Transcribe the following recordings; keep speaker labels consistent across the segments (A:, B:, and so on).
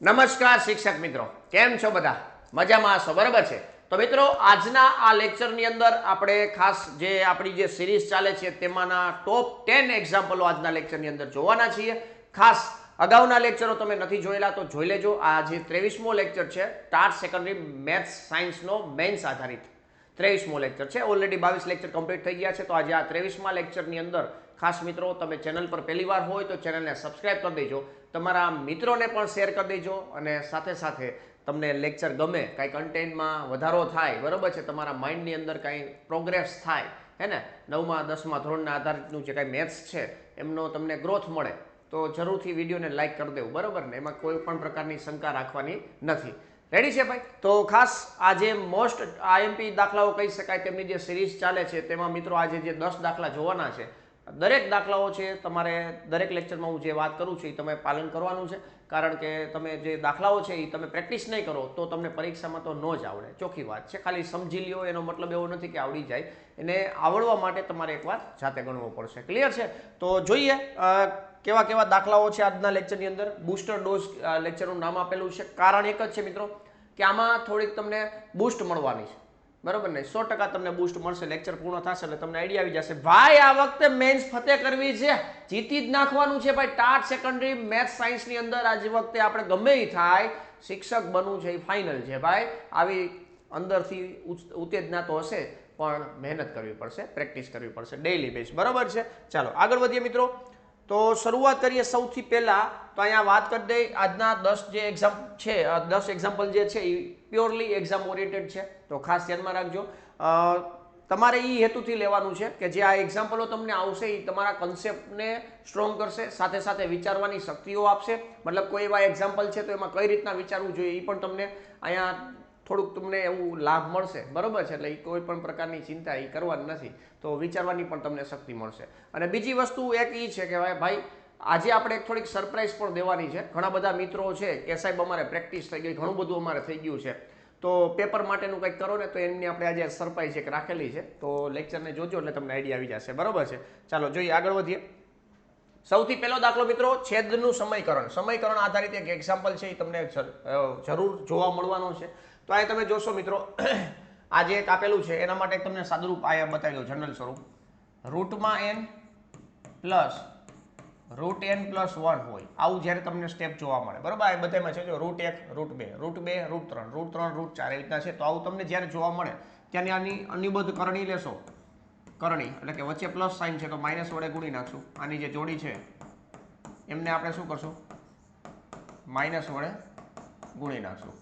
A: નમસ્કાર શિક્ષક મિત્રો, કેમ છો બધા? મજામાં હશો, બરાબર છે? તો મિત્રો, આજના આ લેક્ચરની અંદર આપણે ખાસ જે આપણી જે સિરીઝ ચાલે છે તેમાંના ટોપ 10 એક્ઝામ્પલો આજના લેક્ચરની અંદર જોવાના છીએ. ખાસ અગાઉના લેક્ચરો તમે નથી જોયેલા તો જોઈ લેજો. આ જે 23મો લેક્ચર છે ટાટ સેકન્ડરી મેથ્સ સાયન્સનો મેન્સ આધારિત 23મો લેક્ચર છે. ઓલરેડી 22 લેક્ચર કમ્પ્લીટ થઈ ગયા છે. તો આજે આ 23મા લેક્ચરની અંદર ખાસ મિત્રો, તમે ચેનલ પર પહેલી વાર હોય તો ચેનલને સબસ્ક્રાઇબ કરી દેજો, તમારા મિત્રોને પણ શેર કરી દેજો, અને સાથે સાથે તમને લેક્ચર ગમે, કાંઈ કન્ટેન્ટમાં વધારો થાય, બરાબર છે, તમારા માઇન્ડની અંદર કાંઈ પ્રોગ્રેસ થાય, હે ને, 9મા 10મા ધોરણના આધારિતનું જે કાંઈ મેથ્સ છે એમનો તમને ગ્રોથ મળે તો જરૂરથી વિડીયોને લાઇક કરી દેવું, બરાબર ને? એમાં કોઈ પણ પ્રકારની શંકા રાખવાની નથી. રેડી છે ભાઈ? તો ખાસ આજે મોસ્ટ આઈએમપી દાખલાઓ કહી શકાય તેમની જે સિરીઝ ચાલે છે તેમાં મિત્રો આજે જે 10 દાખલા જોવાના છે, દરેક દાખલાઓ છે તમારે દરેક લેક્ચરમાં હું જે વાત કરું છું એ તમે પાલન કરવાનું છે. કારણ કે તમે જે દાખલાઓ છે એ તમે પ્રેક્ટિસ નહીં કરો તો તમને પરીક્ષામાં તો ન જ આવડે, ચોખ્ખી વાત છે. ખાલી સમજી લ્યો એનો મતલબ એવો નથી કે આવડી જાય, એને આવડવા માટે તમારે એકવાર જાતે ગણવું પડશે. ક્લિયર છે? તો જોઈએ કેવા કેવા દાખલાઓ છે આજના લેક્ચરની અંદર. બૂસ્ટર ડોઝ લેક્ચરનું નામ આપેલું છે. કારણ એક જ છે મિત્રો કે આમાં થોડીક તમને બૂસ્ટ મળવાની છે, બરાબર ને? 100% તમને બૂસ્ટ મળશે. લેક્ચર પૂર્ણ થશે એટલે તમને આઈડિયા આવી જશે, ભાઈ આ વખતે મેન્સ ફતેહ કરવી છે, જીતી જ નાખવાનું છે ભાઈ. ટાટ સેકન્ડરી મેથ્સ સાયન્સની અંદર આજ વખતે આપણે ગમે એ થાય શિક્ષક બનવું છે એ ફાઇનલ છે ભાઈ. આવી અંદરથી ઉત્તેજના તો હશે પણ મહેનત કરવી પડશે, પ્રેક્ટિસ કરવી પડશે ડેઈલી બેઝ, બરાબર છે? ચાલો આગળ વધીએ મિત્રો. તો શરૂઆત કરીએ સૌથી પહેલા તો અહીંયા વાત કરી દઈએ આજના 10 જે એક્ઝામ છે, 10 એક્ઝામ્પલ જે છે એ પ્યોરલી એક્ઝામ ઓરિએન્ટેડ છે. તો ખાસ ધ્યાનમાં રાખજો. તમારે એ હેતુથી લેવાનું છે કે જે આ એક્ઝામ્પલો તમને આવશે એ તમારા કન્સેપ્ટને સ્ટ્રોંગ કરશે, સાથે સાથે વિચારવાની શક્તિઓ આપશે. મતલબ કોઈ એવા એક્ઝામ્પલ છે તો એમાં કઈ રીતના વિચારવું જોઈએ એ પણ તમને અહીંયા થોડુંક તમને એવું લાભ મળશે, બરાબર છે? એટલે એ કોઈ પણ પ્રકારની ચિંતા એ કરવાની નથી, તો વિચારવાની પણ તમને શક્તિ મળશે. અને બીજી વસ્તુ એક એ છે કે ભાઈ આજે આપણે થોડીક સરપ્રાઈઝ પણ દેવાની છે. ઘણા બધા મિત્રો છે કે સાહેબ અમારે પ્રેક્ટિસ થઈ ગઈ, ઘણું બધું અમારે થઈ ગયું છે, તો પેપર માટેનું કંઈક કરો ને, તો એમની આપણે આજે સરપ્રાઈઝ એક રાખેલી છે. તો લેક્ચરને જોજો એટલે તમને આઈડિયા આવી જશે, બરાબર છે? ચાલો જોઈએ, આગળ વધીએ. સૌથી પહેલો દાખલો મિત્રો, છેદનું સમીકરણ. સમીકરણ આધારિત એક એક્ઝામ્પલ છે એ તમને જરૂર જોવા મળવાનો છે. તો આ તમે જોશો મિત્રો, આ જે એક આપેલું છે એના માટે તમને સાદુરૂપ આયા બતાવી દઉં, જનરલ સ્વરૂપ. રૂટમાં n plus route n plus 1 હોય આવું જ્યારે તમને સ્ટેપ જોવા મળે, બરાબર? આ બધામાં છે જો root 1, root 2, root 2, root 3, root 3, root 4 એ રીતના છે. તો આવું તમને જ્યારે જોવા મળે ત્યારે આની અનિબદ્ધ કરણી લેશો, કરણી એટલે કે વચ્ચે પ્લસ સાઇન છે તો માઇનસ વડે ગુણી નાખશું. આની જે જોડી છે એમને આપણે શું કરશું? માઇનસ વડે ગુણી નાખશું,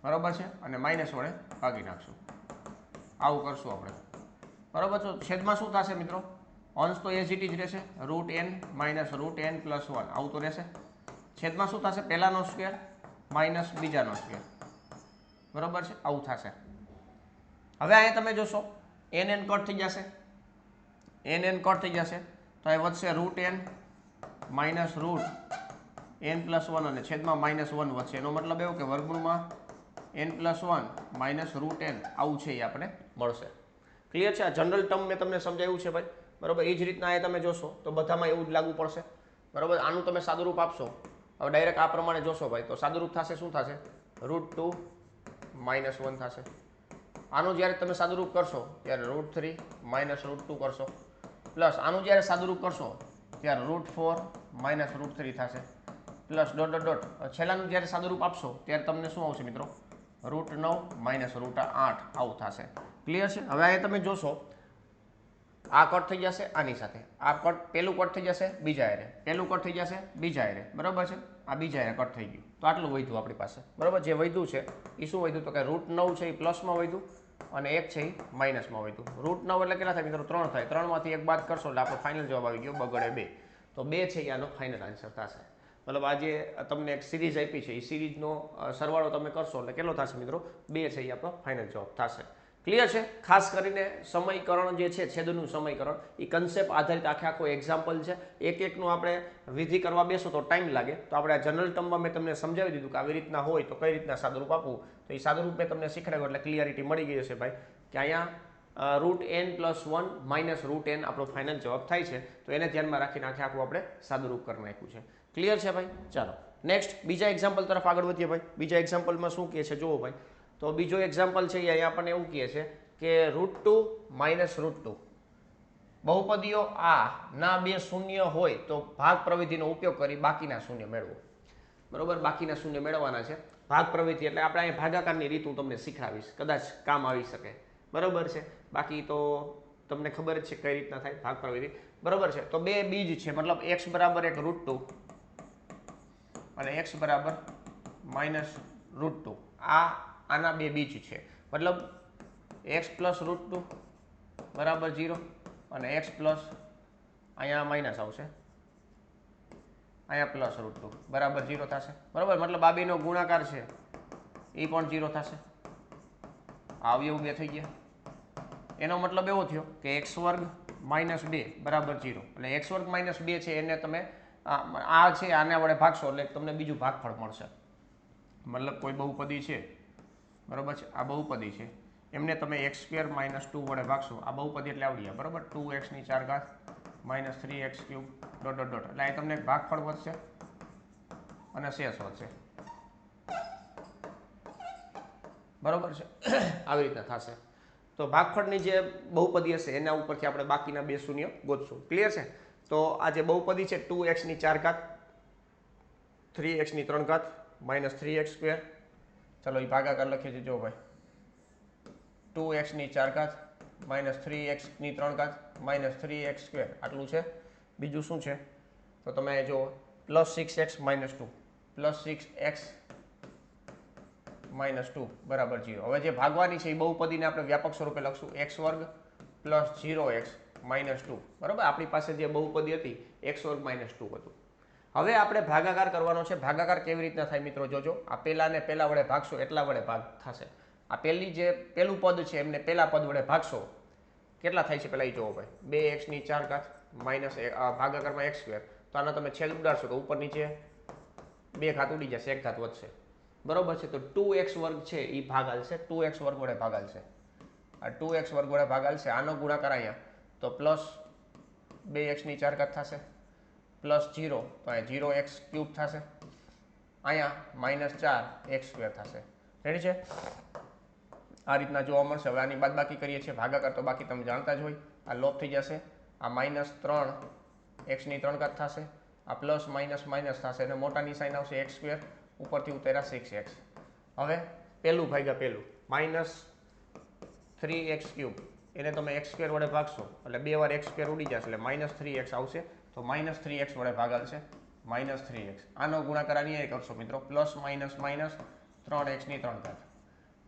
A: બરાબર છે? અને માઇનસ વડે ભાગી નાખશું. આવું કરશું આપણે, બરાબર? તો છેદમાં શું થશે મિત્રો? અંશ તો એઝ ઇટ ઇઝ રહેશે, root n minus root n plus 1 આવું તો રહેશે. છેદમાં શું થશે? પહેલાનો સ્ક્વેર માઇનસ બીજાનો સ્ક્વેર, બરાબર છે? આવું થશે. હવે અહીંયા તમે જોશો n કટ થઈ જશે, n કટ થઈ જશે તો એ વધશે root n minus root n plus 1 અને છેદમાં માઇનસ 1 વધશે. એનો મતલબ એવો કે વર્ગમૂળમાં n plus 1 minus root n આવું છે એ આપણે મળશે. ક્લિયર છે? આ જનરલ ટર્મ મેં તમને સમજાવ્યું છે ભાઈ, બરાબર? એ જ રીતના એ તમે જોશો તો બધામાં એવું જ લાગુ પડશે, બરાબર? આનું તમે સાદુરૂપ આપશો, હવે ડાયરેક્ટ આ પ્રમાણે જોશો ભાઈ, તો સાદુરૂપ થશે શું થશે? રૂટ 2 માઇનસ 1 થશે. આનું જ્યારે તમે સાદુરૂપ કરશો ત્યારે રૂટ 3 માઇનસ રૂટ 2 કરશો, પ્લસ આનું જ્યારે સાદુરૂપ કરશો ત્યારે રૂટ 4 માઇનસ રૂટ 3 થશે, પ્લસ ડોટ ડોટ ડોટ. છેલ્લાનું જ્યારે સાદુરૂપ આપશો ત્યારે તમને શું આવશે મિત્રો? રૂટ 9 માઇનસ રૂટ 8 આવું થશે. ક્લિયર છે? હવે અહીંયા તમે જોશો આ કટ થઈ જશે આની સાથે, આ કટ પહેલું કટ થઈ જશે બીજા એરે, પહેલું કટ થઈ જશે બીજા એરે, બરાબર છે? આ બીજા એરે કટ થઈ ગયું તો આટલું વધ્યું આપણી પાસે, બરાબર? જે વધ્યું છે એ શું વધ્યું? તો કે રૂટ 9 છે એ પ્લસમાં વધ્યું અને 1 છે એ માઇનસમાં વધ્યું. રૂટ 9 એટલે કેટલા થાય મિત્રો? 3 થાય. 3માંથી 1 બાદ કરશો એટલે આપણો ફાઇનલ જવાબ આવી ગયો બગડે 2. તો 2 છે એ આનો ફાઇનલ આન્સર થશે. મતલબ આજે તમને એક સિરીઝ આપી છે, એ સિરીઝનો સરવાળો તમે કરશો એટલે કેટલો થશે મિત્રો? 2 છે એ આપણો ફાઇનલ જવાબ થશે. ક્લિયર છે? ખાસ કરીને સમીકરણ જે છે, છેદનું સમીકરણ, એ કન્સેપ્ટ આધારિત આખો એક્ઝામ્પલ છે. એક એકનું આપણે વિધિ કરવા બેસો તો ટાઈમ લાગે, તો આપણે આ જનરલ ટર્મમાં મેં તમને સમજાવી દીધું કે આવી રીતના હોય તો કઈ રીતના સાદુરૂપ આપવું. તો એ સાદુરૂપ મેં તમને શીખવાડ્યું એટલે ક્લિયરિટી મળી ગઈ હશે ભાઈ કે અહીંયા root n plus 1 minus root n આપણો ફાઇનલ જવાબ થાય છે. તો એને ધ્યાનમાં રાખીને આખું આપણે સાદુરૂપ કરી નાખ્યું છે. ક્લિયર છે ભાઈ? ચાલો નેક્સ્ટ બીજા એક્ઝામ્પલ તરફ આગળ વધીએ ભાઈ. બીજા એક્ઝામ્પલમાં શું કહે છે જુઓ ભાઈ. તો બીજો એક્ઝામ્પલ છે અહીંયા આપણને એવું કહે છે કે √2 માઇનસ √2 બહુપદીઓ આ ના બે શૂન્ય હોય તો ભાગ પ્રવિધિનો ઉપયોગ કરી બાકીના શૂન્ય મેળવો. બરોબર, બાકીના શૂન્ય મેળવવાના છે. ભાગ પ્રવિધિ એટલે આપણે અહીં ભાગાકારની રીત હું તમને શીખડાવીશ, કદાચ કામ આવી શકે. બરોબર છે, બાકી તો તમને ખબર જ છે કઈ રીતના થાય ભાગ પ્રવિધિ. બરોબર છે, તો બે બીજ છે, મતલબ x બરાબર એક √2 અને x બરાબર માઇનસ √2. આના બે બીજ છે, મતલબ x પ્લસ √2 બરાબર 0 અને x પ્લસ અહીંયા માઇનસ આવશે, અહીંયા પ્લસ √2 બરાબર 0 થશે. બરાબર, મતલબ આ બેનો ગુણાકાર છે એ પણ 0 થશે. અવયવ બે થઈ ગયા. એનો મતલબ એવો થયો કે x વર્ગ માઇનસ 2 બરાબર 0. એટલે x વર્ગ માઇનસ 2 છે એને તમે આ છે આને વડે ભાગશો એટલે તમને બીજું ભાગફળ મળશે. મતલબ કોઈ બહુપદી છે, બરાબર છે, આ બહુપદી છે, એમને તમે x² માઇનસ 2 વડે ભાગશો. આ બહુપદી એટલે આવડી ગયા, બરાબર, 2x ની 4 ઘાત minus 3x³ dot dot dot. એટલે અહીં તમને ભાગફળ વધશે અને શેષ વધશે. બરોબર છે, આવી રીતના થશે. તો ભાગફળની જે બહુપદી હશે એના ઉપરથી આપણે બાકીના બે શૂન્ય ગોતશું. ક્લિયર છે? તો આ જે બહુપદી છે 2x ની 4 ઘાત 3x ની 3 ઘાત માઇનસ 3x². ચલો એ ભાગાકાર લખીએ છીએ. જો ભાઈ 2x ની 4 ઘાત માઇનસ 3x ની 3 ઘાત માઇનસ 3x². આટલું છે. બીજું શું છે તો તમે જો plus 6x minus 2 plus 6x minus 2 બરાબર 0. હવે જે ભાગવાની છે એ બહુપદીને આપણે વ્યાપક સ્વરૂપે લખશું x વર્ગ પ્લસ 0x માઇનસ 2. બરાબર, આપણી પાસે જે બહુપદી હતી x વર્ગ માઇનસ 2 હતું. હવે આપણે ભાગાકાર કરવાનો છે. ભાગાકાર કેવી રીતના થાય મિત્રો જોજો. આ પહેલાને પહેલા વડે ભાગશો એટલા વડે ભાગ થશે. આ પહેલું પદ છે એમને પહેલા પદ વડે ભાગશો કેટલા થાય છે પહેલા એ જોવો ભાઈ. 2x ની 4 ઘાત માઇનસ ભાગાકારમાં x². તો આના તમે છેદ ઉડાડશો તો ઉપર નીચે 2 ઘાત ઉડી જશે, 1 ઘાત વધશે. બરોબર છે, તો 2x વર્ગ છે એ ભાગાલશે, 2x વર્ગ વડે ભાગાલશે. આ 2x વર્ગ વડે ભાગાલશે. આનો ગુણાકાર અહીંયા તો પ્લસ 2x ની 4 ઘાત થશે પ્લસ 0 તો અહીંયા 0x³ થશે. અહીંયા માઇનસ 4x² થશે. રેડી છે? આ રીતના જોવા મળશે. હવે આની બાદબાકી કરીએ છીએ. ભાગાકાર તો બાકી તમે જાણતા જ હોય. આ લોપ થઈ જશે. આ માઇનસ 3x ની 3 ઘાત થશે. આ પ્લસ માઇનસ માઇનસ થશે અને મોટાની સાઇન આવશે x². ઉપરથી ઉતર્યા 6x. હવે પહેલું ભાગ્યા પહેલું માઇનસ 3x³ એને તમે x² વડે ભાગશો એટલે 2 વાર x² ઉડી જશે એટલે માઇનસ 3x આવશે. તો માઇનસ 3x વડે ભાગાલશે માઇનસ 3x. આનો ગુણાકાર આની કરશો મિત્રો. પ્લસ માઇનસ માઇનસ 3x ની 3 ઘાત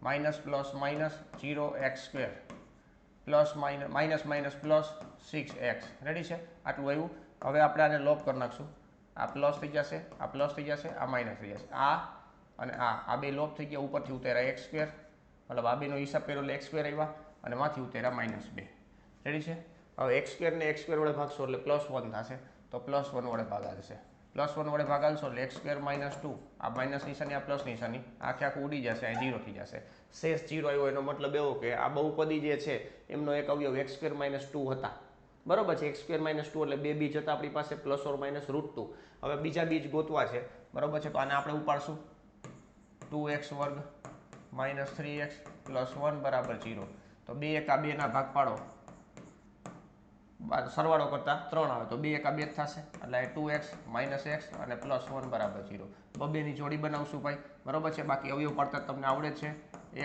A: minus plus minus 0x² plus minus minus plus 6x. Ready છે? આટલું આવ્યું. હવે આપણે આને લોપ કરી નાખશું. આ પ્લસ થઈ જશે, આ પ્લસ થઈ જશે, આ માઇનસ થઈ જશે. આ અને આ બે લોપ થઈ ગયા. ઉપરથી ઉતર્યા x², મતલબ આ બેનો હિસાબ કર્યો એટલે x² આવ્યા અને માંથી ઉતર્યા -2. રેડી છે? હવે x² ને x² વડે ભાગશો એટલે +1 થશે. તો +1 વડે ભાગાલશે. +1 વડે ભાગાલશો એટલે x² -2. આ માઇનસ નિશાની, આ પ્લસ નિશાની, આખે આખું ઉડી જશે, અહીં 0 થઈ જશે. શેષ 0 આવ્યો. એનો મતલબ એવો કે આ બહુપદી જે છે એમનો એક અવયવ x² -2 હતા. બરોબર છે? x² -2 એટલે બે બીજ હતા આપણી પાસે પ્લસ ઓર માઇનસ √2. હવે બીજા બીજ ગોતવા છે. બરોબર છે? તો આને આપણે ઉપાડશું 2x વર્ગ માઇનસ 3x પ્લસ 1 બરાબર 0. તો 2 એકા 2 ના ભાગ પાડો, સરવાળો કરતા 3 આવે તો 2 એકા 2 થશે એટલે 2x માઇનસ x અને પ્લસ 1 બરાબર 0. બબેની જોડી બનાવશું ભાઈ. બરોબર છે? બાકી અવયવ પાડતા તમને આવડે જ છે.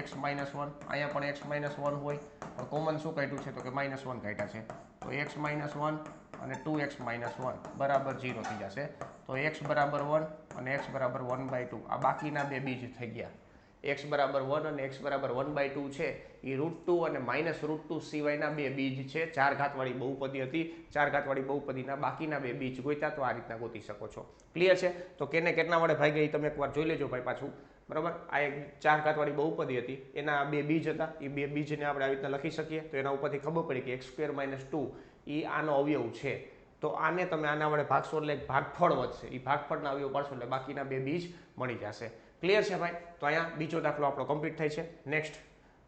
A: x -1 અહીંયા પણ x -1 હોય પણ કોમન શું કાઢ્યું છે તો કે -1 કાઢ્યા છે. તો x -1 અને 2x -1 બરાબર 0 થઈ જશે. તો x બરાબર 1 અને x બરાબર 1/2. આ બાકીના બે બીજ થઈ ગયા. x બરાબર 1 અને x બરાબર 1/2 છે એ √2 અને -√2 સિવાયના બે બીજ છે. 4 ઘાતવાળી બહુપદી હતી. 4 ઘાતવાળી બહુપદીના બાકીના બે બીજ ગોત્યા. તો આ રીતના ગોતી શકો છો. ક્લિયર છે? તો કેને કેટલા વડે ભાગ્યા એ તમે એકવાર જોઈ લેજો ભાઈ પાછું. બરાબર, આ એક 4 ઘાતવાળી બહુપદી હતી, એના બે બીજ હતા. એ બે બીજને આપણે આવી રીતના લખી શકીએ. તો એના ઉપરથી ખબર પડી કે x² -2 એ આનો અવયવ છે. તો આને તમે આના વડે ભાગશો એટલે ભાગફળ વધશે. એ ભાગફળના અવયવ પાડશો એટલે બાકીના બે બીજ મળી જશે. ક્લિયર છે ભાઈ? તો અહીંયા બીજો દાખલો આપણો કમ્પ્લીટ થાય છે. નેક્સ્ટ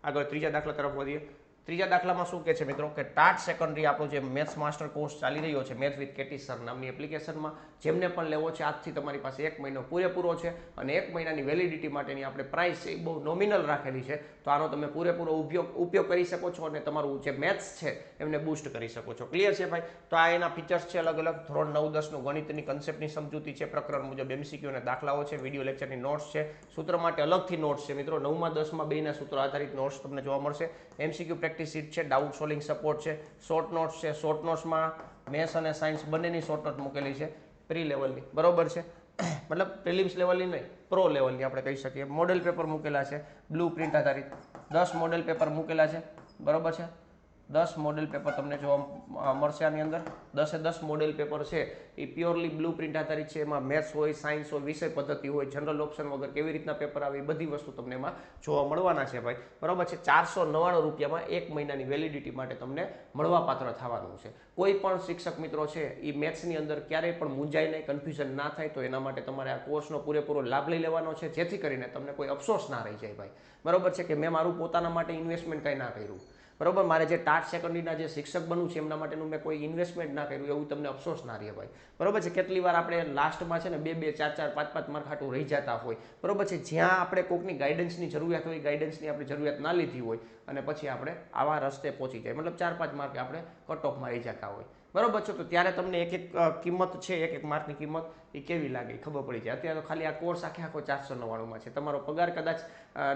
A: આગળ ત્રીજા દાખલા તરફ વધીએ. ત્રીજા દાખલામાં શું કહે છે મિત્રો કે ટાટ સેકન્ડરી આપણો જે મેથ્સ માસ્ટર કોર્સ ચાલી રહ્યો છે મેથ વિથ કેટી સર નામની એપ્લિકેશનમાં, જેમને પણ લેવો છે આજથી તમારી પાસે 1 મહિનો પૂરેપૂરો છે અને 1 મહિનાની વેલિડિટી માટેની આપણે પ્રાઇસ છે એ બહુ નોમિનલ રાખેલી છે. તો આનો તમે પૂરેપૂરો ઉપયોગ કરી શકો છો અને તમારું જે મેથ્સ છે એમને બૂસ્ટ કરી શકો છો. ક્લિયર છે ભાઈ? તો આ એના ફીચર્સ છે અલગ અલગ. ધોરણ 9-10 નું ગણિતની કન્સેપ્ટની સમજૂતી છે, પ્રકરણ મુજબ MCQ અને દાખલાઓ છે, વિડીયો લેક્ચરની નોટ્સ છે, સૂત્ર માટે અલગથી નોટ્સ છે મિત્રો. 9માં 10માં બેયના સૂત્ર આધારિત નોટ્સ તમને જોવા મળશે. MCQ પ્રેક્ટિસ શીટ છે, ડાઉટ સોલ્વિંગ સપોર્ટ છે, શોર્ટ નોટ્સ છે. શોર્ટ નોટ્સમાં મેથ્સ અને સાયન્સ બંનેની શોર્ટ નોટ મૂકેલી છે પ્રી લેવલની, બરોબર છે. મતલબ પ્રિલિમ્સ લેવલની નહીં, પ્રો લેવલની આપણે કહી શકીએ. મોડેલ પેપર મૂકેલા છે બ્લુ પ્રિન્ટ આધારિત, 10 મોડેલ પેપર મૂકેલા છે, બરોબર છે. 10 મોડેલ પેપર તમને જોવા મળશે આની અંદર. 10 મોડેલ પેપર છે એ પ્યોરલી બ્લુ પ્રિન્ટ આધારિત છે. એમાં મેથ્સ હોય, સાયન્સ હોય, વિષય પદ્ધતિ હોય, જનરલ ઓપ્શન વગર કેવી રીતના પેપર આવે એ બધી વસ્તુ તમને એમાં જોવા મળવાના છે ભાઈ, બરોબર છે. 499 રૂપિયામાં 1 મહિનાની વેલિડિટી માટે તમને મળવાપાત્ર થવાનું છે. કોઈ પણ શિક્ષક મિત્રો છે એ મેથ્સની અંદર ક્યારેય પણ મૂંઝાય નહીં, કન્ફ્યુઝન ના થાય. તો એના માટે તમારે આ કોર્સનો પૂરેપૂરો લાભ લઈ લેવાનો છે, જેથી કરીને તમને કોઈ અફસોસ ના રહી જાય ભાઈ, બરોબર છે, કે મેં મારું પોતાના માટે ઇન્વેસ્ટમેન્ટ કંઈ ના કર્યું, બરોબર. મારે જે ટાટ સેકન્ડરીના જે શિક્ષક બનવું છે એમના માટેનું મેં કોઈ ઇન્વેસ્ટમેન્ટ ના કર્યું એવું તમને અફસોસ ના રહે ભાઈ, બરોબર છે. કેટલી વાર આપણે લાસ્ટમાં છે ને 2-2, 4-4, 5-5 માર્ક હાટું રહી જતા હોય, બરોબર છે. જ્યાં આપણે કોઈકની ગાઈડન્સની જરૂરિયાત હોય, ગાઈડન્સની આપણે જરૂરિયાત ના લીધી હોય અને પછી આપણે આવા રસ્તે પહોંચી જાય, મતલબ 4-5 માર્કે આપણે કટ ઓફમાં રહી જતા હોય, બરોબર છે. તો ત્યારે તમને એક કિંમત છે, એક માર્કની કિંમત એ કેવી લાગે ખબર પડી જાય. અત્યારે તો ખાલી આ કોર્સ આખો 499માં છે. તમારો પગાર કદાચ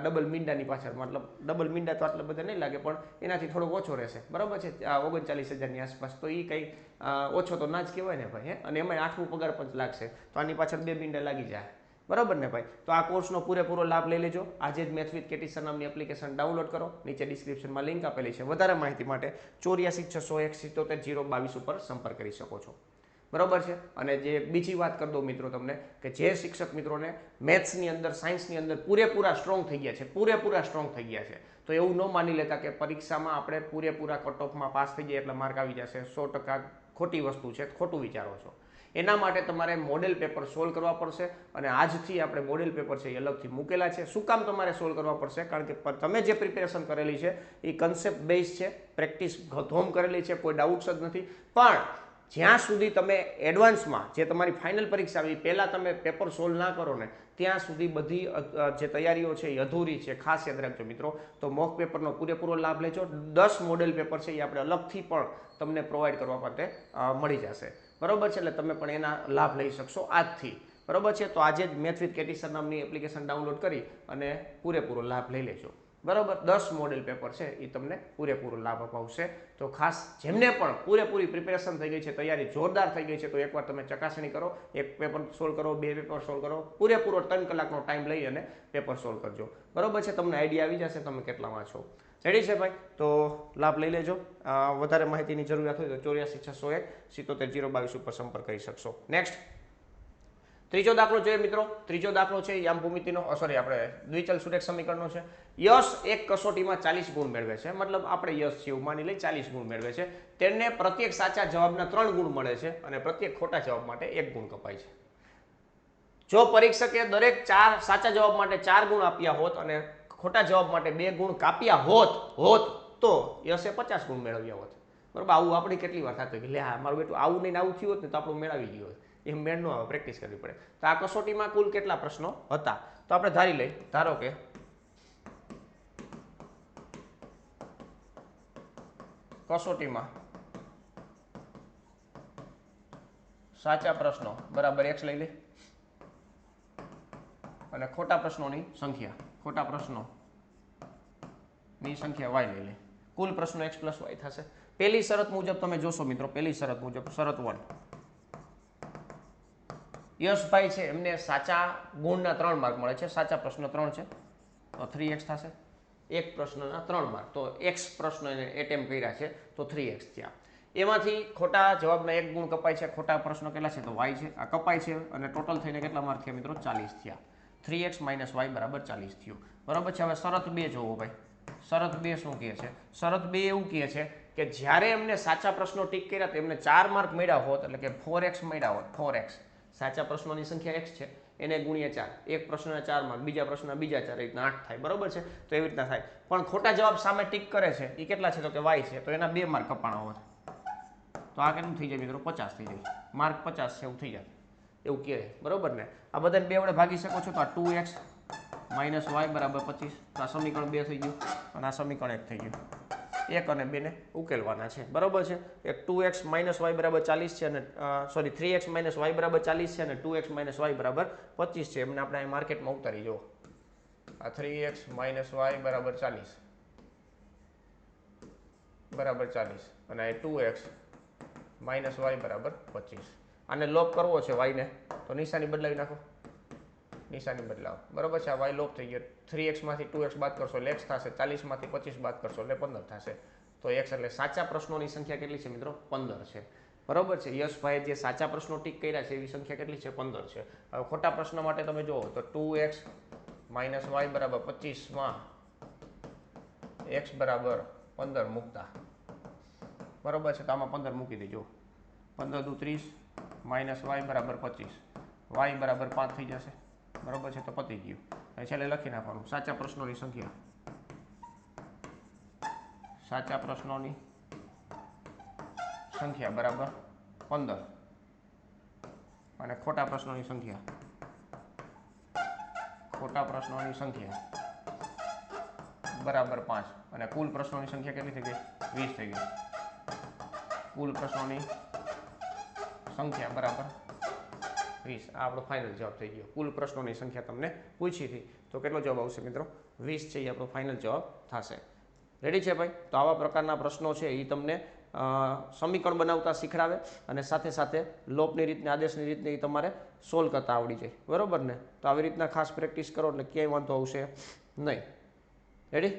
A: ડબલ મીંડાની પાછળ, મતલબ ડબલ મીંડા તો આટલા બધા નહીં લાગે પણ એનાથી થોડોક ઓછો રહેશે, બરોબર છે, 39,000ની આસપાસ. તો એ કંઈ ઓછો તો ના જ કહેવાય ને ભાઈ, અને એમાં 8મું પગાર પંચ લાગશે તો આની પાછળ 2 મીંડા લાગી જાય, બરાબર ને ભાઈ. તો આ કોર્સનો પૂરેપૂરો લાભ લઈ લેજો. આજે જ મેથ વિથ કેટી સર નામની એપ્લિકેશન ડાઉનલોડ કરો, નીચે ડિસ્ક્રિપ્શનમાં લિંક આપેલી છે. વધારે માહિતી માટે 84 601 77 022 ઉપર સંપર્ક કરી શકો છો, બરોબર છે. અને જે બીજી વાત કરી દઉં મિત્રો તમને કે જે શિક્ષક મિત્રોને મેથ્સની અંદર, સાયન્સની અંદર પૂરેપૂરા સ્ટ્રોંગ થઈ ગયા છે, પૂરેપૂરા સ્ટ્રોંગ થઈ ગયા છે, તો એવું ન માની લેતા કે પરીક્ષામાં આપણે પૂરેપૂરા કટ ઓફમાં પાસ થઈ જાય એટલે માર્ક આવી જશે. 100% ખોટી વસ્તુ છે, ખોટું વિચારો છો. એના માટે તમારે મોડેલ પેપર સોલ્વ કરવા પડશે અને આજથી આપણે મોડેલ પેપર છે એ અલગથી મૂકેલા છે. શું કામ તમારે સોલ્વ કરવા પડશે? કારણ કે તમે જે પ્રિપેરેશન કરેલી છે એ કન્સેપ્ટ બેઝ છે, પ્રેક્ટિસ ધોમ કરેલી છે, કોઈ ડાઉટ્સ જ નથી. પણ જ્યાં સુધી તમે એડવાન્સમાં જે તમારી ફાઇનલ પરીક્ષા આવી પહેલાં તમે પેપર સોલ્વ ના કરો ને ત્યાં સુધી બધી જે તૈયારીઓ છે એ અધૂરી છે. ખાસ યાદ રાખજો મિત્રો. તો મોક પેપરનો પૂરેપૂરો લાભ લેજો. 10 મોડેલ પેપર છે એ આપણે અલગથી પણ તમને પ્રોવાઈડ કરવા માટે મળી જશે, બરોબર છે. એટલે તમે પણ એના લાભ લઈ શકશો આજથી, બરોબર છે. તો આજે જ મેથ વિથ કેટી સર નામની એપ્લિકેશન ડાઉનલોડ કરી અને પૂરેપૂરો લાભ લઈ લેજો, બરોબર. 10 મોડેલ પેપર છે એ તમને પૂરેપૂરો લાભ અપાવશે. તો ખાસ જેમને પણ પૂરેપૂરી પ્રિપેરેશન થઈ ગઈ છે, તૈયારી જોરદાર થઈ ગઈ છે, તો એકવાર તમે ચકાસણી કરો. એક પેપર સોલ્વ કરો, 2 પેપર સોલ્વ કરો, પૂરેપૂરો 3 કલાકનો ટાઈમ લઈ અને પેપર સોલ્વ કરજો, બરોબર છે. તમને આઈડિયા આવી જશે તમે કેટલામાં છો. રેડી છે ભાઈ? તો લાભ લઈ લેજો. વધારે માહિતીની જરૂરિયાત હોય તો 84 601 77 022 ઉપર સંપર્ક કરી શકશો. નેક્સ્ટ ત્રીજો દાખલો જોઈએ મિત્રો. ત્રીજો દાખલો છે યામ ભૂમિતિનો, સોરી આપણે દ્વિચલ સુરેખ સમીકરણનો છે. યશ એક કસોટીમાં 40 ગુણ મેળવે છે, મતલબ આપણે યશ છે એવું માની લઈ 40 ગુણ મેળવે છે. તેને પ્રત્યેક સાચા જવાબના 3 ગુણ મળે છે અને પ્રત્યેક ખોટા જવાબ માટે 1 ગુણ કપાય છે. જો પરીક્ષકે દરેક 4 સાચા જવાબ માટે 4 ગુણ આપ્યા હોત અને ખોટા જવાબ માટે 2 ગુણ કાપ્યા હોત તો યશે 50 ગુણ મેળવ્યા હોત, બરોબર. આવું આપણે કેટલી વાર થતું કે લે હા મારું બેટું આવું નહીં આવું થયું હોત ને તો આપણું મેળવી ગયું હોત. એમ મેળ ન આવે, પ્રેક્ટિસ કરવી પડે. તો આ કસોટીમાં કુલ કેટલા પ્રશ્નો હતા તો આપણે ધારી લઈ, ધારો કે કસોટીમાં સાચા પ્રશ્નો બરાબર x લઈ લે અને ખોટા પ્રશ્નોની સંખ્યા, ખોટા પ્રશ્નોની સંખ્યા y લઈ લે. કુલ પ્રશ્નો x + y થશે. પહેલી શરત મુજબ તમે જોશો મિત્રો, પહેલી શરત મુજબ, શરત 1, યશભાઈ છે એમને સાચા ગુણના 3 માર્ક મળે છે. સાચા પ્રશ્ન 3 છે તો 3x થશે. એક પ્રશ્નના 3 માર્ક, તો x પ્રશ્ન એને એટેમ્પ કર્યા છે તો 3x થયા. એમાંથી ખોટા જવાબના 1 ગુણ કપાય છે. ખોટા પ્રશ્નો કેટલા છે તો y છે, આ કપાય છે અને ટોટલ થઈને કેટલા માર્ક થયા મિત્રો? 40 થયા. 3x - y = 40 થયું, બરાબર છે. હવે શરત 2 જોવો ભાઈ. શરત 2 શું કહે છે? શરત 2 એવું કહે છે કે જ્યારે એમને સાચા પ્રશ્નો ટીક કર્યા તો એમને 4 માર્ક મળ્યા હોત, એટલે કે 4x મળ્યા હોત. 4x સાચા પ્રશ્નોની સંખ્યા x છે, એને ગુણ્યા 4, એક પ્રશ્નના 4 માર્ક, બીજા પ્રશ્નના બીજા 4, એ રીતના 8 થાય, બરોબર છે. તો એવી રીતના થાય. પણ ખોટા જવાબ સામે ટીક કરે છે એ કેટલા છે તો કે y છે, તો એના 2 માર્ક કપાણા હોત, તો આ કેટલું થઈ જાય મિત્રો 50 થઈ જાય, માર્ક 50 છે એવું થઈ જાય, એવું કહે, બરોબર ને. આ બધાને 2 વડે ભાગી શકો છો, તો આ 2x માઇનસ y બરાબર 25, તો આ સમીકરણ 2 થઈ ગયું અને આ સમીકરણ 1 થઈ ગયું. 1 અને 2 ને ઉકેલવાના છે, બરોબર છે. એક 2x માઇનસ y બરાબર 40 છે અને સોરી 3x માઇનસ y બરાબર 40 છે અને 2x માઇનસ y બરાબર 25 છે, એમને આપણે અહીં માર્કેટમાં ઉતારી જુઓ. આ 3x માઇનસ y બરાબર 40 બરાબર 40 અને આ 2x માઇનસ y બરાબર 25. આને લોપ કરવો છે y ને, તો નિશાની બદલાવી નાખો, નિશાની બદલાવો, બરોબર છે. આ y લોપ થઈ ગયો, 3x માંથી 2x બાદ કરશો એટલે x થશે, 40 માંથી 25 બાદ કરશો એટલે 15 થશે, તો x એટલે સાચા પ્રશ્નોની સંખ્યા કેટલી છે મિત્રો 15 છે, બરોબર છે. યશભાઈ જે સાચા પ્રશ્નો ટીક કર્યા છે એવી સંખ્યા કેટલી છે 15 છે. હવે ખોટા પ્રશ્ન માટે તમે જુઓ તો 2x માઇનસ y બરાબર 25 માં x બરાબર 15 મૂકતા, બરોબર છે. તો આમાં 15 મૂકી દેજો, 15 દુ 30 માઇનસ y બરાબર 25, y બરાબર 5 થઈ જશે, બરોબર છે. તો પતી ગયું. હવે છેલ્લે લખી નાખવાનું સાચા પ્રશ્નોની સંખ્યા, સાચા પ્રશ્નોની સંખ્યા બરાબર 15 અને ખોટા પ્રશ્નોની સંખ્યા, ખોટા પ્રશ્નોની સંખ્યા બરાબર 5 અને કુલ પ્રશ્નોની સંખ્યા કેટલી થઈ ગઈ 20 થઈ ગઈ. કુલ પ્રશ્નોની સંખ્યા બરાબર 20, આ આપણો ફાઇનલ જવાબ થઈ ગયો. કુલ પ્રશ્નોની સંખ્યા તમને પૂછી હતી તો કેટલો જવાબ આવશે મિત્રો 20 છે, એ આપણો ફાઇનલ જવાબ થશે. રેડી છે ભાઈ? તો આવા પ્રકારના પ્રશ્નો છે એ તમને સમીકરણ બનાવતા શીખડાવે અને સાથે સાથે લોપની રીતને આદેશની રીતને એ તમારે સોલ્વ કરતા આવડી જાય, બરોબર ને. તો આવી રીતના ખાસ પ્રેક્ટિસ કરો એટલે ક્યાંય વાંધો આવશે નહીં. રેડી?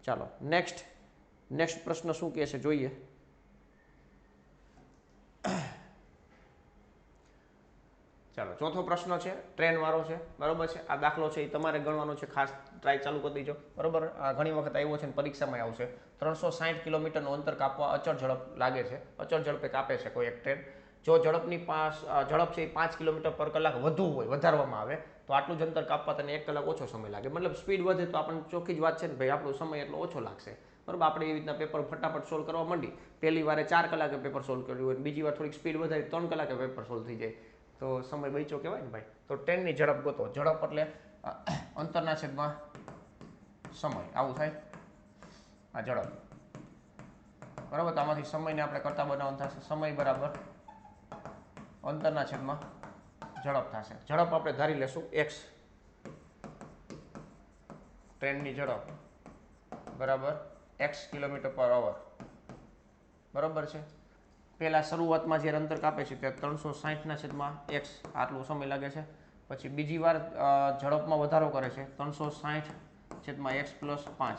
A: ચાલો નેક્સ્ટ પ્રશ્ન શું કહે છે જોઈએ. ચાલો ચોથો પ્રશ્ન છે, ટ્રેન વાળો છે, બરોબર છે. આ દાખલો છે એ તમારે ગણવાનો છે, ખાસ ટ્રાય ચાલુ કરી દેજો, બરોબર. ઘણી વખત આવ્યો છે ને પરીક્ષામાં આવશે. 360 કિલોમીટરનું અંતર કાપવા અચળ ઝડપ લાગે છે, અચળ ઝડપે કાપે છે કોઈ એક ટ્રેન. જો ઝડપ છે એ 5 કિલોમીટર પર કલાક વધુ હોય, વધારવામાં આવે તો આટલું જ અંતર કાપવા તને 1 કલાક ઓછો સમય લાગે. મતલબ સ્પીડ વધે તો આપણને ચોખ્ખી જ વાત છે ને ભાઈ, આપણો સમય એટલો ઓછો લાગશે, બરોબર. આપણે એવી રીતના પેપર ફટાફટ સોલ્વ કરવા માંડી, પહેલી વારે 4 કલાકે પેપર સોલ્વ કર્યું હોય, બીજી વાર થોડીક સ્પીડ વધારી 3 કલાકે પેપર સોલ્વ થઈ જાય, તો સમય બચ્યો કહેવાય ને ભાઈ. તો ટ્રેનની ઝડપ ગોતો. ઝડપ એટલે અંતરના છેદમાં સમય, આવું થાય આ ઝડપ, બરાબર. તો આમાંથી સમયને આપણે કરતા બનાવવાનું થશે, સમય બરાબર અંતરના છેદમાં ઝડપ થશે. ઝડપ આપણે ધારી લેશું x, ટ્રેનની ઝડપ બરાબર x કિલોમીટર પર અવર, બરાબર છે. પહેલા શરૂઆતમાં જે અંતર કાપે છે તે 360 ના છેદમાં x આટલો સમય લાગે છે. પછી બીજી વાર ઝડપમાં વધારો કરે છે, 360 છેદમાં x પ્લસ 5,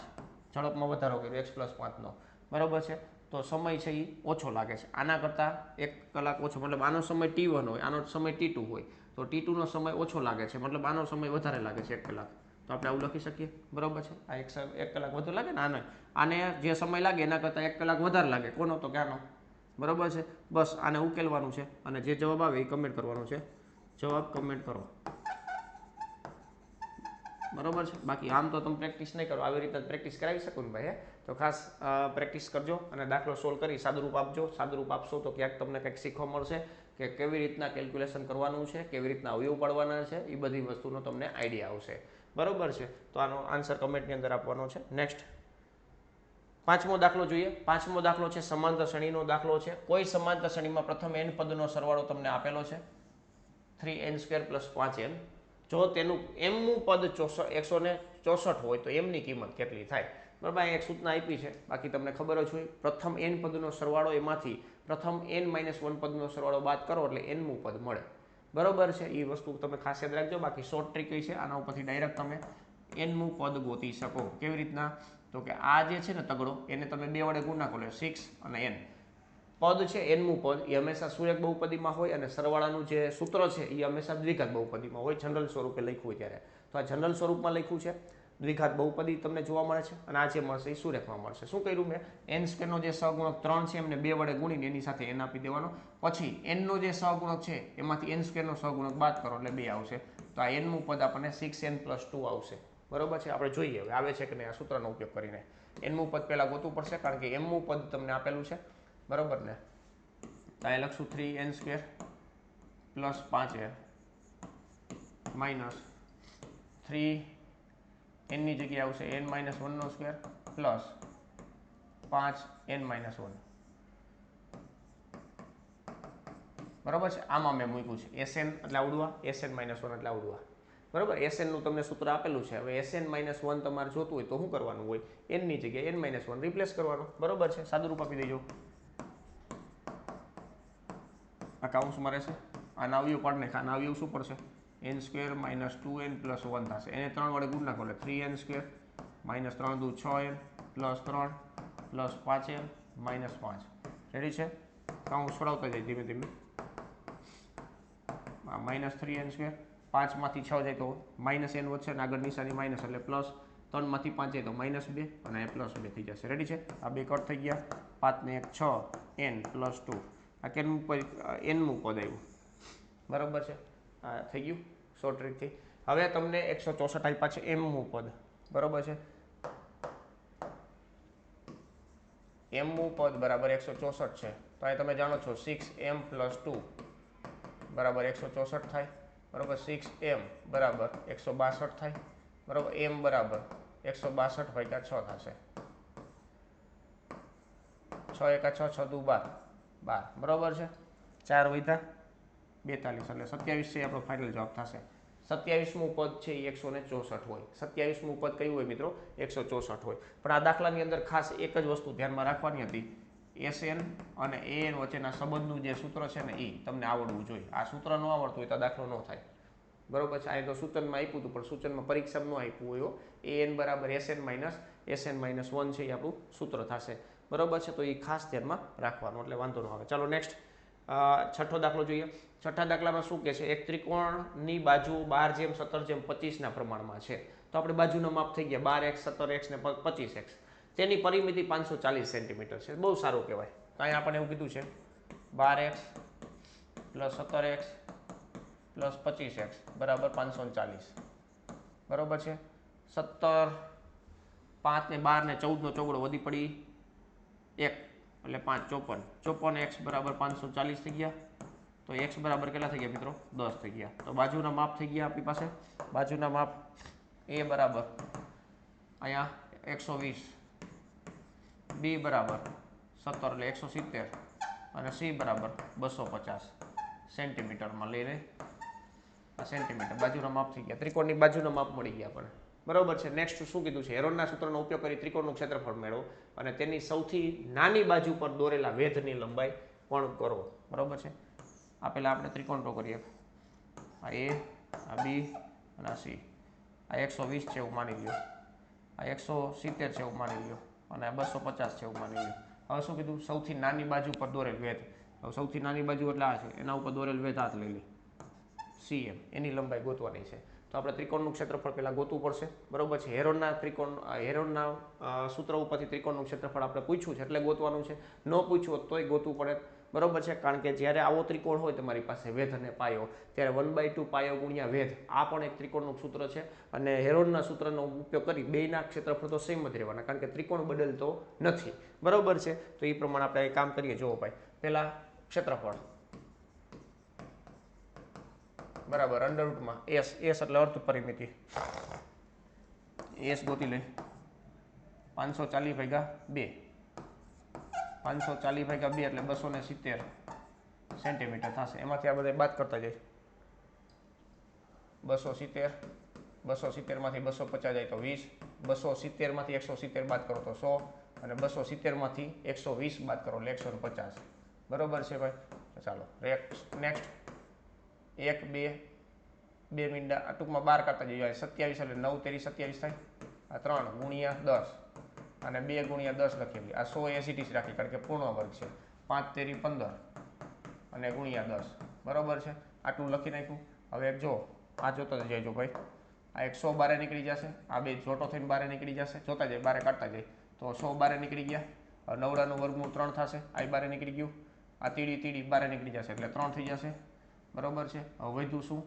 A: ઝડપમાં વધારો કર્યો x પ્લસ 5 નો, બરાબર છે. તો સમય છે એ ઓછો લાગે છે, આના કરતાં 1 કલાક ઓછો, મતલબ આનો સમય t1 હોય, આનો સમય t2 હોય, તો t2 નો સમય ઓછો લાગે છે, મતલબ આનો સમય વધારે લાગે છે 1 કલાક. તો આપણે આવું લખી શકીએ, બરાબર છે. આ 1 કલાક વધુ લાગે ને આને જે સમય લાગે એના કરતાં 1 કલાક વધારે લાગે, કોનો તો ક્યાંનો, બરાબર છે. બસ આને ઉકેલવાનું છે અને જે જવાબ આવે એ કમેન્ટ કરવાનો છે, જવાબ કમેન્ટ કરો, બરાબર છે. બાકી આમ તો તમે પ્રેક્ટિસ નહીં કરો, આવી રીતે પ્રેક્ટિસ કરાવી શકો ને ભાઈ, તો ખાસ પ્રેક્ટિસ કરજો અને દાખલો સોલ્વ કરી સાદુરૂપ આપજો. સાદુરૂપ આપશો તો ક્યાંક તમને કંઈક શીખવા મળશે કે કેવી રીતના કેલ્ક્યુલેશન કરવાનું છે, કેવી રીતના અવયવ પાડવાના છે, એ બધી વસ્તુનો તમને આઈડિયા આવશે, બરાબર છે. તો આનો આન્સર કમેન્ટની અંદર આપવાનો છે. નેક્સ્ટ પાંચમો દાખલો જોઈએ. પાંચમો દાખલો છે સમાંતર શ્રેણીનો દાખલો છે. કોઈ સમાંતર શ્રેણીમાં પ્રથમ n પદનો સરવાળો તમને આપેલો છે 3n² + 5n. જો તેનું mનું પદ 164 હોય તો mની કિંમત કેટલી થાય, બરાબર. અહીં એક સૂચના આપી છે, બાકી તમને ખબર જ હોય. પ્રથમ n પદનો સરવાળો, એમાંથી પ્રથમ n-1 પદનો સરવાળો બાદ કરો એટલે nમું પદ મળે, બરાબર છે. એ વસ્તુ તમે ખાસ યાદ રાખજો. બાકી શોર્ટ ટ્રીક છે, આના ઉપરથી ડાયરેક્ટ તમે nમું પદ ગોતી શકો. કેવી રીતના? તો કે આ જે છે ને તગડો, એને તમે 2 વડે ગુણાકો લે, 6 અને n. પદ છે nમું પદ એ હંમેશા સુરેખ બહુપદીમાં હોય અને સરવાળાનું જે સૂત્ર છે એ હંમેશા દ્વિઘાત બહુપદીમાં હોય, જનરલ સ્વરૂપે લખ્યું હોય ત્યારે. તો આ જનરલ સ્વરૂપમાં લખ્યું છે, દ્વિઘાત બહુપદી તમને જોવા મળે છે અને આ જે મળશે એ સુરેખમાં મળશે. શું કર્યું મેં? n² નો જે સહગુણક 3 છે એમને 2 વડે ગુણીને એની સાથે n આપી દેવાનો. પછી n નો જે સહગુણક છે એમાંથી n² નો સહગુણક બાદ કરો એટલે 2 આવશે. તો આ એનમું પદ આપણને 6n+2 આવશે. બરોબર છે. આપણે જોઈએ હવે આવે છે કે નહીં આ સૂત્રનો ઉપયોગ કરીને. એનમું પદ પહેલાં ગોતવું પડશે કારણ કે એમમું પદ તમને આપેલું છે. બરોબર ને? તો અહીં લખશું 3n² પ્લસ 5n માઇનસ 3 એનની જગ્યાએ આવશે n-1² પ્લસ 5n-1. બરાબર છે. આમાં મેં મૂક્યું છે Sn એટલે આવડવા, Sn-1 એટલે આવડવા. બરાબર. Sn નું તમને સૂત્ર આપેલું છે. હવે Sn-1 તમારે જોતું હોય તો શું કરવાનું હોય? n ની જગ્યાએ n-1 રિપ્લેસ કરવાનો. બરાબર છે. સાદું રૂપ આપી દેજો. આ કાઉન્સમાં રહેશે. આના અવયવ પાડ નાખ. આના અવયવ શું પડશે? n² માઇનસ 2n પ્લસ 1 થશે. એને 3 વડે ગુણ નાખો એટલે 3n² માઇનસ 3 દુ 6n plus 3 plus 5n minus 5. Ready છે? કાઉન્સ છોડાવતા જાય ધીમે ધીમે. માઇનસ 3n², 5 માંથી 6 જાય તો માઇનસ n વધશે અને આગળ નિશાની માઇનસ એટલે પ્લસ 3 માંથી 5 જાય તો -2 અને પ્લસ 2 થઈ જશે. રેડી છે? આ બે કટ થઈ ગયા. 5 ને 1 6 n પ્લસ 2. આ કેનું એનનું પદ આવ્યું. બરાબર છે. આ થઈ ગયું શોર્ટ ટ્રીકથી. હવે તમને 164 આપ્યા છે એમનું પદ. બરાબર છે. એમનું પદ બરાબર 164 છે. તો અહીં તમે જાણો છો 6m પ્લસ 2 બરાબર 164 થાય. બરાબર. 6m બરાબર 162 થાય. બરાબર. m બરાબર 162 ભાગ્યા 6 થશે. 6 એકા 6 6 દુ 12 12. બરાબર છે. 4 વધ્યા 42 એટલે 27 છે આપણો ફાઇનલ જવાબ થશે. 27મું પદ છે એ 164 હોય. 27મું પદ કયું હોય મિત્રો? 164 હોય. પણ આ દાખલાની અંદર ખાસ એક જ વસ્તુ ધ્યાનમાં રાખવાની હતી. Sn અને an વચ્ચેના સંબંધનું જે સૂત્ર છે ને એ તમને આવડવું જોઈએ. આ સૂત્ર ન આવડતું હોય તો દાખલો ન થાય. બરોબર છે. આ તો સૂચનમાં આપ્યું હતું પણ સૂચનમાં પરીક્ષામાં ન આપ્યું હોય. an બરાબર Sn-1 છે એ આપણું સૂત્ર થશે. બરોબર છે. તો એ ખાસ ધ્યાનમાં રાખવાનું એટલે વાંધો ન આવે. ચાલો નેક્સ્ટ છઠ્ઠો દાખલો જોઈએ. છઠ્ઠા દાખલામાં શું કહે છે? એક ત્રિકોણની બાજુ 12:17:25 ના પ્રમાણમાં છે. તો આપણે બાજુના માપ થઈ ગયા 12x 17x ને 25x. તેની પરિમિતિ 540 સેન્ટીમીટર છે. બહુ સારું કહેવાય. અહીં આપણે એવું કીધું છે 12x plus 17x plus 25x બરાબર 540. બરાબર છે. 17 5 ને 12 ને 14 નો ચોગડો વધી પડી 1 એટલે 5 54. 54x બરાબર 540 થઈ ગયા. તો x બરાબર કેટલા થઈ ગયા મિત્રો? 10 થઈ ગયા. તો બાજુના માપ થઈ ગયા આપણી પાસે. બાજુના માપ a બરાબર અહીંયા 120, b બરાબર 17 એટલે 170 અને c બરાબર 250 સેન્ટીમીટરમાં લઈને આ સેન્ટીમીટર બાજુના માપ થઈ ગયા. ત્રિકોણની બાજુના માપ મળી ગયા આપણને. બરોબર છે. નેક્સ્ટ શું કીધું છે? હેરોનના સૂત્રનો ઉપયોગ કરી ત્રિકોણનું ક્ષેત્રફળ મેળવો અને તેની સૌથી નાની બાજુ પર દોરેલા વેધની લંબાઈ પણ કરો. બરોબર છે. આ પહેલાં આપણે ત્રિકોણ ડ્રો કરીએ. આ a, આ b અને આ c. આ 120 છે એવું માની લ્યો. આ 170 છે એવું માની લ્યો અને આ 250 છે એવું માની લ્યો. હવે શું કીધું? સૌથી નાની બાજુ પર દોરેલ વેધ. હવે સૌથી નાની બાજુ એટલે આ છે. એના ઉપર દોરેલ વેધ હાથ લઈ લે cm. એની લંબાઈ ગોતવાની છે. તો આપણે ત્રિકોણનું ક્ષેત્રફળ પહેલાં ગોતવું પડશે. બરોબર છે. હેરોનના સૂત્ર ઉપરથી ત્રિકોણનું ક્ષેત્રફળ આપણે પૂછ્યું છે એટલે ગોતવાનું છે. ન પૂછ્યું હોત તોય ગોતવું પડે. બરોબર છે. કારણ કે જ્યારે આવો ત્રિકોણ હોય તમારી પાસે વેધ અને પાયો ત્યારે 1/2 પાયો ગુણ્યા વેધ આ પણ એક ત્રિકોણનું સૂત્ર છે. અને હેરોનના સૂત્રનો ઉપયોગ કરી બેયના ક્ષેત્રફળ તો સેમ જ રહેવાના કારણ કે ત્રિકોણ બદલતો નથી. બરોબર છે. તો એ પ્રમાણે આપણે કામ કરીએ. જુઓ ભાઈ પહેલાં ક્ષેત્રફળ બરાબર અંડરરૂટમાં s એટલે અર્ધ પરિમિતિ. s ગોતી લઈ 540 ભાગ્યા 2. 540 ભાગ્યા 2 એટલે 270 સેન્ટીમીટર થશે. એમાંથી આ બધા બાદ કરતા જાય 270 270 માંથી 250 જાય તો 20. 270 માંથી 170 બાદ કરો તો 100 અને 270 માંથી 120 બાદ કરો એટલે 150. બરોબર છે ભાઈ. ચાલો નેક્સ્ટ 1 2 2 મિનિટ આ ટૂંકમાં 12 કરતા જઈએ. 27 એટલે 9 તેરી 27 થાય. આ 3 ગુણ્યા 10 અને 2 ગુણ્યા 10 લખેલી. આ 100 એસિટીસ રાખી કારણ કે પૂર્ણ વર્ગ છે. 5 તેરી 15 અને ગુણ્યા 10. બરોબર છે. આટલું લખી નાખ્યું. હવે એક જો આ જોતા જજો ભાઈ. આ 100 બારે નીકળી જશે. આ બે જોટો થઈને બારે નીકળી જશે. જોતા જાય બારે કાઢતા જાય તો 100 બારે નીકળી ગયા. નવડાનું વર્ગમૂળ 3 થશે. આ બારે નીકળી ગયું. આ તીડી બારે નીકળી જશે એટલે 3 થઈ જશે. બરોબર છે. હવે વધ્યું શું?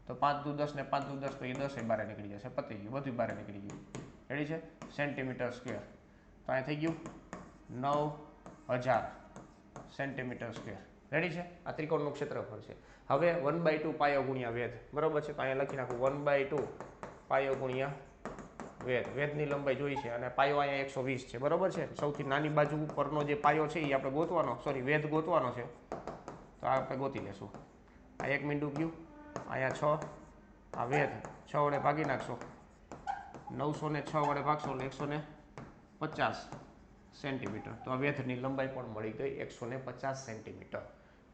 A: તો 5 દુ 10 ને 5 દુ 10 તો એ 10 બહાર નીકળી જશે, પતી ગયું, બધું બહાર નીકળી ગયું. રેડી છે? Centimetre square. તો અહીંયા થઈ ગયું 9000 સેન્ટીમીટર સ્ક્વેર. રેડી છે? આ ત્રિકોણનું ક્ષેત્રફળ છે. હવે 1/2 પાયો ગુણ્યા વેધ. બરોબર છે? તો અહીંયા લખી નાખું 1/2 પાયો ગુણ્યા વેધ. વેધની લંબાઈ જોઈ છે અને પાયો અહીંયા 120 છે. બરોબર છે? સૌથી નાની બાજુ પરનો જે પાયો છે એ આપણે ગોતવાનો, સોરી વેધ ગોતવાનો છે. તો આપણે ગોતી લેશું. આ 1 મીંડું ગયું, અહીંયા 6, આ વેધ 6 વડે ભાગી નાખશો, 900 ને 6 વડે ભાગશો એટલે 150 સેન્ટીમીટર. તો આ વેધની લંબાઈ પણ મળી ગઈ 150 સેન્ટીમીટર.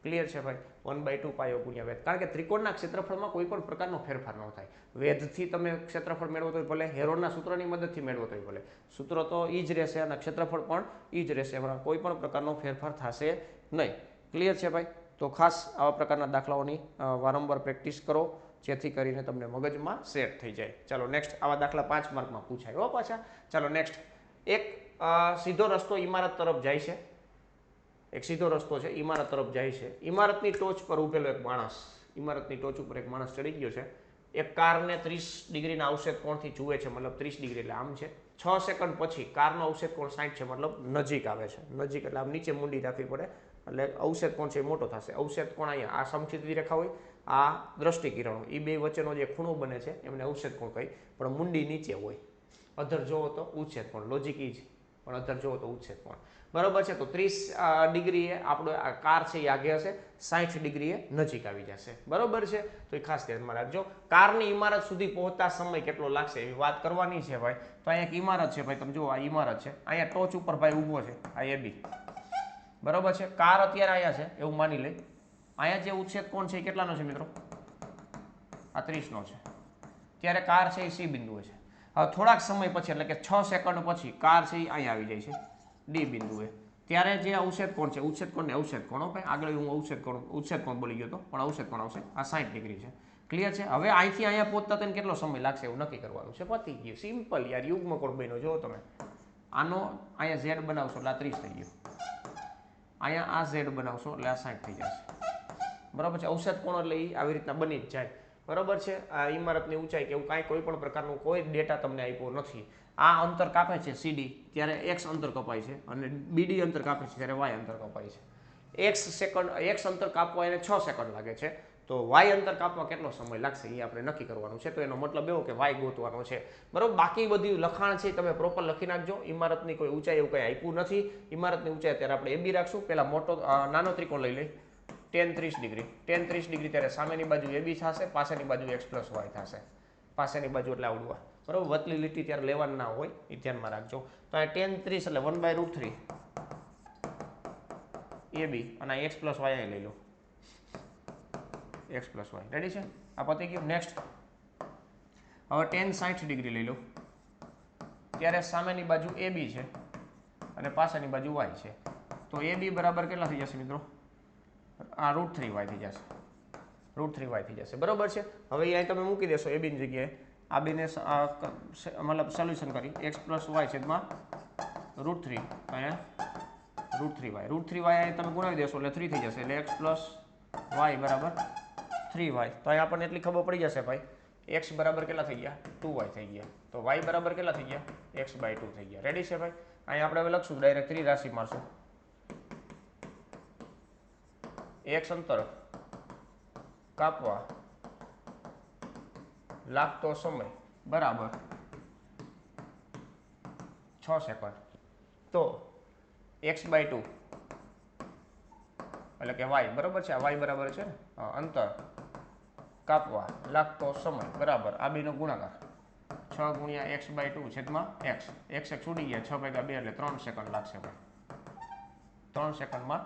A: ક્લિયર છે ભાઈ? 1/2 પાયો ગુણ્યા વેધ. કારણ કે ત્રિકોણના ક્ષેત્રફળમાં કોઈ પણ પ્રકારનો ફેરફાર ન થાય. વેધથી તમે ક્ષેત્રફળ મેળવો તો ભલે, હેરોનના સૂત્રની મદદથી મેળવો તો ભલે, સૂત્ર તો એ જ રહેશે અને ક્ષેત્રફળ પણ એ જ રહેશે. કોઈ પણ પ્રકારનો ફેરફાર થશે નહીં. ક્લિયર છે ભાઈ? તો ખાસ આવા પ્રકારના દાખલાઓની વારંવાર પ્રેક્ટિસ કરો, જેથી કરીને તમને મગજમાં સેટ થઈ જાય. ચાલો નેક્સ્ટ. આવા દાખલા 5 માર્કમાં પૂછાય હો પાછા. ચાલો નેક્સ્ટ. એક સીધો રસ્તો ઇમારત તરફ જાય છે. એક સીધો રસ્તો છે, ઇમારત તરફ જાય છે. ઇમારતની ટોચ પર ઉભેલો એક માણસ, ઇમારતની ટોચ ઉપર એક માણસ ચડી ગયો છે. એક કારને 30 ડિગ્રીના અવક્ષેપ કોણથી જુએ છે, મતલબ 30 ડિગ્રી એટલે આમ છે. 6 સેકન્ડ પછી કારનો અવક્ષેપ કોણ 60 છે, મતલબ નજીક આવે છે. નજીક એટલે આમ નીચે મુંડી રાખવી પડે એટલે અવક્ષેપ કોણ છે એ મોટો થશે. અવક્ષેપ કોણ અહીંયા આ સમક્ષિતિજ રેખા હોય, આ દ્રષ્ટિકિરણો, એ બે વચ્ચેનો જે ખૂણો બને છે એમને અવક્ષેપ કોણ કહી. પણ મુંડી નીચે હોય. અધર જોવો તો ઉચ્છેદ કોણ, લોજિક ઈ જ, પણ અધર જોવો તો ઉચ્છેદ કોણ. બરોબર છે? તો 30 ડિગ્રીએ આપણો આ કાર છે એ આગે હશે, 60 ડિગ્રીએ નજીક આવી જશે. બરોબર છે? તો એ ખાસ ધ્યાનમાં રાખજો. કારની ઇમારત સુધી પહોંચતા સમય કેટલો લાગશે એવી વાત કરવાની છે ભાઈ. તો અહીંયા એક ઇમારત છે ભાઈ, તમે જુઓ આ ઇમારત છે, અહીંયા ટોચ ઉપર ભાઈ ઊભો છે, આ AB. બરોબર છે? કાર અત્યારે અહીંયા છે એવું માની લઈ. અહીંયા જે ઉચ્છેદ કોણ છે એ કેટલાનો છે મિત્રો? આ 30 નો છે. ત્યારે કાર છે એ C બિંદુએ છે. હવે થોડાક સમય પછી એટલે કે 6 સેકન્ડ પછી કાર છે એ અહીંયા આવી જાય છે D બિંદુએ. ત્યારે જે અવક્ષેપ કોણ છે, ઉચ્છેદ કોણ ને અવક્ષેદ કોણ, ભાઈ આગળ હું ઉચ્છેદ કોણ બોલી ગયો હતો, પણ અવક્ષેદ કોણ આવશે આ 60 ડિગ્રી છે. ક્લિયર છે? હવે અહીંથી અહીંયા પહોંચતા તેને કેટલો સમય લાગશે એવું નક્કી કરવાનું છે. પતી ગયું, સિમ્પલ યાર. યુગ્મ કોણ બન્યો જો તમે. આનો અહીંયા Z બનાવશો એટલે આ 30 થઈ ગયું, અહીંયા આ Z બનાવશો એટલે આ 60 થઈ જશે. બરાબર છે? અવક્ષેદ કોણ એટલે એ આવી રીતના બની જ જાય. બરાબર છે? આ ઇમારતની ઊંચાઈ કે એવું કાંઈ કોઈ પણ પ્રકારનું કોઈ ડેટા તમને આપ્યો નથી. આ અંતર કાપે છે CD ત્યારે X અંતર કપાય છે અને BD અંતર કાપે છે ત્યારે Y અંતર કપાય છે. X અંતર કાપવા એને 6 સેકન્ડ લાગે છે, તો Y અંતર કાપવા કેટલો સમય લાગશે એ આપણે નક્કી કરવાનું છે. તો એનો મતલબ એવો કે Y ગોતવાનો છે. બરાબર? બાકી બધું લખાણ છે તમે પ્રોપર લખી નાખજો. ઇમારતની કોઈ ઊંચાઈ એવું કંઈ આપ્યું નથી. ઇમારતની ઊંચાઈ ત્યારે આપણે AB રાખશું. પહેલા નાનો ત્રિકોણ લઈ લઈ, tan 30 ડિગ્રી. tan 30 ડિગ્રી ત્યારે સામેની બાજુ AB થશે, પાછળની બાજુ X + Y થશે. પાછળની બાજુ એટલે આવડવા. બરાબર? વતલી લીટી ત્યારે લેવાની ના હોય, એ ધ્યાનમાં રાખજો. તો આ tan 30 એટલે 1/√3 AB અને X + Y અહીં લઈ લો, X + Y. રેડી છે? આ પતી ગયું. નેક્સ્ટ. હવે tan 60 ડિગ્રી લઈ લો. ત્યારે સામેની બાજુ AB છે અને પાછળની બાજુ Y છે. તો AB બરાબર કેટલા થઈ જશે મિત્રો? આ √3y થઈ જશે. √3y થઈ જશે. બરોબર છે? હવે અહીં તમે મૂકી દેશો AB ની જગ્યાએ. આ બેને મતલબ સોલ્યુશન કરી X + Y છેદમાં √3, અહીંયા √3y. √3y અહીં તમે ગુણાવી દેશો એટલે 3 થઈ જશે, એટલે X + Y બરાબર 3y. તો અહીં આપણને એટલી ખબર પડી જશે ભાઈ, X બરાબર કેટલા થઈ ગયા? 2y થઈ ગયા. તો Y બરાબર કેટલા થઈ ગયા? X/2 થઈ ગયા. રેડી છે ભાઈ? અહીં આપણે હવે લખશું ડાયરેક્ટ ત્રિરાશિ મારશું. X અંતર કાપવા લાગતો સમય બરાબર 6 સેકન્ડ. તો X/2 એટલે કે Y બરાબર છે, આ Y બરાબર છે ને, અંતર કાપવા લાગતો સમય બરાબર આ બેનો ગુણાકાર 6 ગુણ્યા X/2 છેદમાં X. X ઉડી ગયા, 6 × 2 એટલે 3 સેકન્ડ લાગશે ભાઈ. 3 સેકન્ડમાં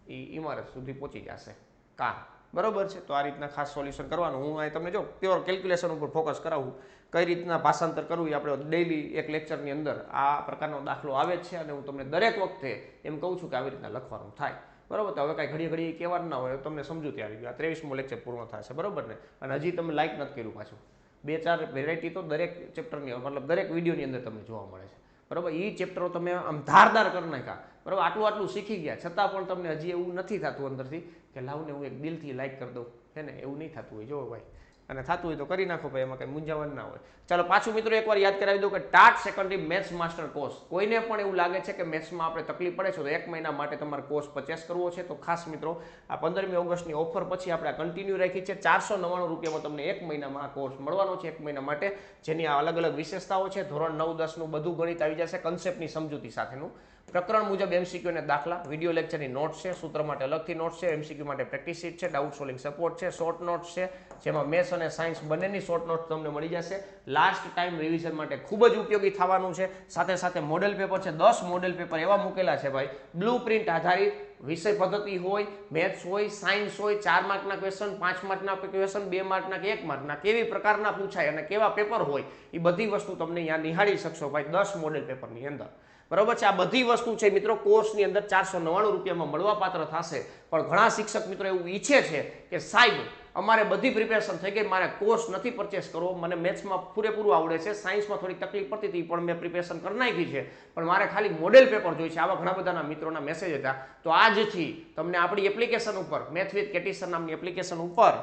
A: એ ઇમારત સુધી પહોંચી જશે કાર. બરોબર છે? તો આ રીતના ખાસ સોલ્યુશન કરવાનું. હું અહીં તમને જો પ્યોર કેલ્ક્યુલેશન ઉપર ફોકસ કરાવું, કઈ રીતના ભાષાંતર કરવું એ આપણે ડેઈલી એક લેક્ચરની અંદર આ પ્રકારનો દાખલો આવે જ છે અને હું તમને દરેક વખતે એમ કહું છું કે આવી રીતના લખવાનું થાય. બરોબર? તો હવે કાંઈ ઘડી કહેવાનું ના હોય, તમને સમજૂતી આવી ગયું. આ 23મો લેક્ચર પૂર્ણ થશે. બરોબર ને? અને હજી તમે લાઈક નથી કર્યું પાછું. 2-4 વેરાયટી તો દરેક ચેપ્ટરની મતલબ દરેક વિડીયોની અંદર તમને જોવા મળે છે. બરાબર? એ ચેપ્ટરો તમે આમ ધારદાર કરી નાખ્યા. બરાબર? આટલું શીખી ગયા છતાં પણ તમને હજી એવું નથી થતું અંદરથી કે લાવને હું એક દિલથી લાઈક કરી દઉં, હે ને? એવું નહીં થતું હોય. જો ભાઈ, અને થતું હોય તો કરી નાખો ભાઈ, એમાં કંઈ મૂંઝાવણ ના હોય. ચાલો પાછું મિત્રો એકવાર યાદ કરાવી દઉં કે TAT secondary maths master course, કોઈને પણ એવું લાગે છે કે મેથ્સમાં આપણે તકલીફ પડે છે તો 1 મહિના માટે તમારે કોર્સ પરચેસ કરવો છે તો ખાસ મિત્રો આ 15મી ઓગસ્ટની ઓફર પછી આપણે કન્ટિન્યુ રાખી છે. 499 રૂપિયામાં તમને 1 મહિનામાં આ કોર્સ મળવાનો છે, 1 મહિના માટે, જેની આ અલગ અલગ વિશેષતાઓ છે. ધોરણ 9-10 નું બધું ગણિત આવી જશે, કન્સેપ્ટની સમજૂતી સાથેનું, પ્રકરણ મુજબ MCQ અને દાખલા, વિડીયો લેક્ચરની નોટ્સ છે, સૂત્ર માટે અલગથી નોટ્સ છે, MCQ માટે પ્રેક્ટિસ શીટ છે, ડાઉટ સોલ્વિંગ સપોર્ટ છે, શોર્ટ નોટ્સ છે, જેમાં મેથ્સ અને સાયન્સ બંનેની શોર્ટ નોટ્સ તમને મળી જશે. લાસ્ટ ટાઈમ રિવિઝન માટે ખૂબ જ ઉપયોગી થવાનું છે. સાથે સાથે મોડેલ પેપર છે, 10 મોડેલ પેપર એવા મૂકેલા છે ભાઈ, બ્લુ પ્રિન્ટ આધારિત, વિષય પદ્ધતિ હોય, મેથ્સ હોય, સાયન્સ હોય, 4 માર્કના ક્વેશ્ચન, 5 માર્કના ક્વેશ્ચન, 2 માર્કના કે 1 માર્કના, કેવી પ્રકારના પૂછાય અને કેવા પેપર હોય એ બધી વસ્તુ તમને અહીંયા નિહાળી શકશો ભાઈ 10 મોડેલ પેપરની અંદર. બરોબર છે. આ બધી વસ્તુ છે મિત્રો કોર્સની અંદર 499 રૂપિયામાં મળવાપાત્ર થશે. પણ ઘણા શિક્ષક મિત્રો એવું ઈચ્છે છે કે સાહેબ અમારે બધી પ્રિપેરેશન થઈ ગઈ, મારે કોર્સ નથી પરચેસ કરવો, મને મેથ્સમાં પૂરેપૂરું આવડે છે, સાયન્સમાં થોડી તકલીફ પડતી હતી પણ મેં પ્રિપેરેશન કરી નાખી છે, પણ મારે ખાલી મોડેલ પેપર જોઈએ છે. આવા ઘણા બધાના મિત્રોના મેસેજ હતા. તો આજથી તમને આપણી એપ્લિકેશન ઉપર, મેથ વિથ કેટી સર નામની એપ્લિકેશન ઉપર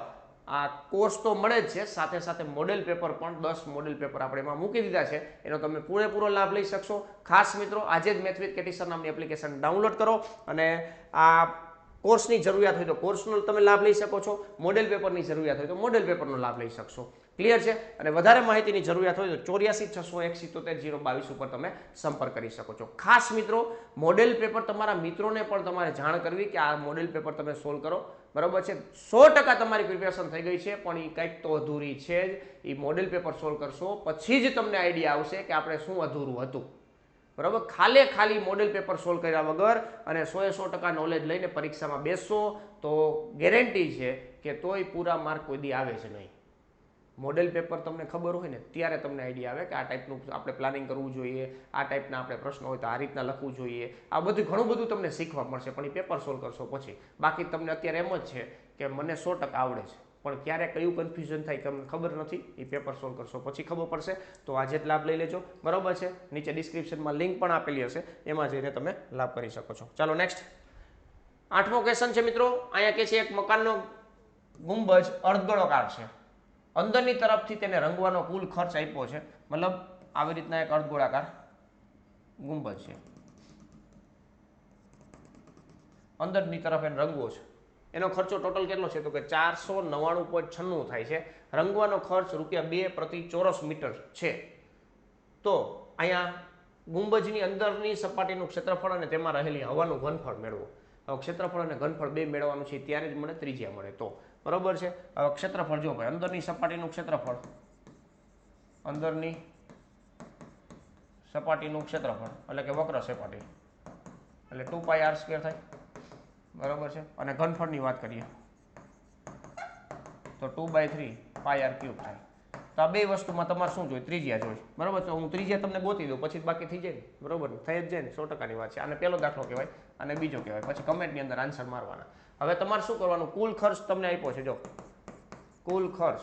A: આ કોર્સ તો મળે જ છે, સાથે સાથે મોડેલ પેપર પણ 10 મોડેલ પેપર આપણે એમાં મૂકી દીધા છે, એનો તમે પૂરેપૂરો લાભ લઈ શકશો. ખાસ મિત્રો આજે જ મેથ વિથ કેટી સર નામની એપ્લિકેશન ડાઉનલોડ કરો અને આ કોર્સની જરૂરિયાત હોય તો કોર્સનો તમે લાભ લઈ શકો છો, મોડેલ પેપરની જરૂરિયાત હોય તો મોડેલ પેપરનો લાભ લઈ શકશો. ક્લિયર છે. અને વધારે માહિતીની જરૂરિયાત હોય તો 84 601 77 022 ઉપર તમે સંપર્ક કરી શકો છો. ખાસ મિત્રો મોડેલ પેપર તમારા મિત્રોને પણ તમારે જાણ કરવી કે આ મોડેલ પેપર તમે સોલ્વ કરો. બરાબર છે. 100% તમારી પ્રિપેરેશન થઈ ગઈ છે પણ એ કંઈક તો અધૂરી છે જ. એ મોડેલ પેપર સોલ્વ કરશો પછી જ તમને આઈડિયા આવશે કે આપણે શું અધૂરું હતું. બરાબર. ખાલી મોડેલ પેપર સોલ્વ કર્યા વગર અને 100% નોલેજ લઈને પરીક્ષામાં બેસશો તો ગેરંટી છે કે તોય પૂરા માર્ક કોઈ દી આવે છે નહીં. મોડેલ પેપર તમને ખબર હોય ને ત્યારે તમને આઈડિયા આવે કે આ ટાઈપનું આપણે પ્લાનિંગ કરવું જોઈએ, આ ટાઈપના આપણે પ્રશ્નો હોય તો આ રીતના લખવું જોઈએ. આ બધું ઘણું બધું તમને શીખવા મળશે પણ એ પેપર સોલ્વ કરશો પછી. બાકી તમને અત્યારે એમ જ છે કે મને 100% આવડે છે પણ ક્યારે કયું કન્ફ્યુઝન થાય તમને ખબર નથી, એ પેપર સોલ્વ કરશો પછી ખબર પડશે. તો આજે જ લાભ લઈ લેજો. બરાબર છે. નીચે ડિસ્ક્રિપ્શનમાં લિંક પણ આપેલી હશે, એમાં જઈને તમે લાભ કરી શકો છો. ચાલો નેક્સ્ટ 8મો ક્વેશ્ચન છે મિત્રો. અહીંયા કે છે એક મકાનનો ગુંબજ અર્ધગોળાકાર છે, અંદરની તરફથી તેને રંગવાનો કુલ ખર્ચ આપ્યો છે. મતલબ આવી રીતના એક અર્ધગોળાકાર ગુંબજ છે, અંદરની તરફ એને રંગવો છે, એનો ખર્ચો ટોટલ કેટલો છે તો કે 499.96 થાય છે. રંગવાનો ખર્ચ ₹2 પ્રતિ ચોરસ મીટર છે. તો અહીંયા ગુંબજની અંદરની સપાટીનું ક્ષેત્રફળ અને તેમાં રહેલી હવાનું ઘનફળ મેળવો. હવે ક્ષેત્રફળ અને ઘનફળ બે મેળવવાનું છે ત્યારે જ મને ત્રિજ્યા મળે તો. બરોબર છે. હવે ક્ષેત્રફળ જો ભાઈ અંદરની સપાટીનું ક્ષેત્રફળ, અંદરની સપાટીનું ક્ષેત્રફળ એટલે કે વક્ર સપાટી એટલે 2πr² થાય. બરાબર છે. અને ઘનફળની વાત કરીએ તો 2/3πr³ થાય. તો આ બે વસ્તુમાં તમારે શું જોઈએ? ત્રિજ્યા જોઈએ. બરાબર છે. હું ત્રિજ્યા તમને ગોતી દઉં પછી બાકી થઈ જાય ને. બરાબર થઈ જ જાય ને, 100%ની વાત છે. આને પહેલો દાખલો કહેવાય અને બીજો કહેવાય, પછી કમેન્ટની અંદર આન્સર મારવાના. હવે તમારે શું કરવાનું? કુલ ખર્ચ તમને આપ્યો છે, જો કુલ ખર્ચ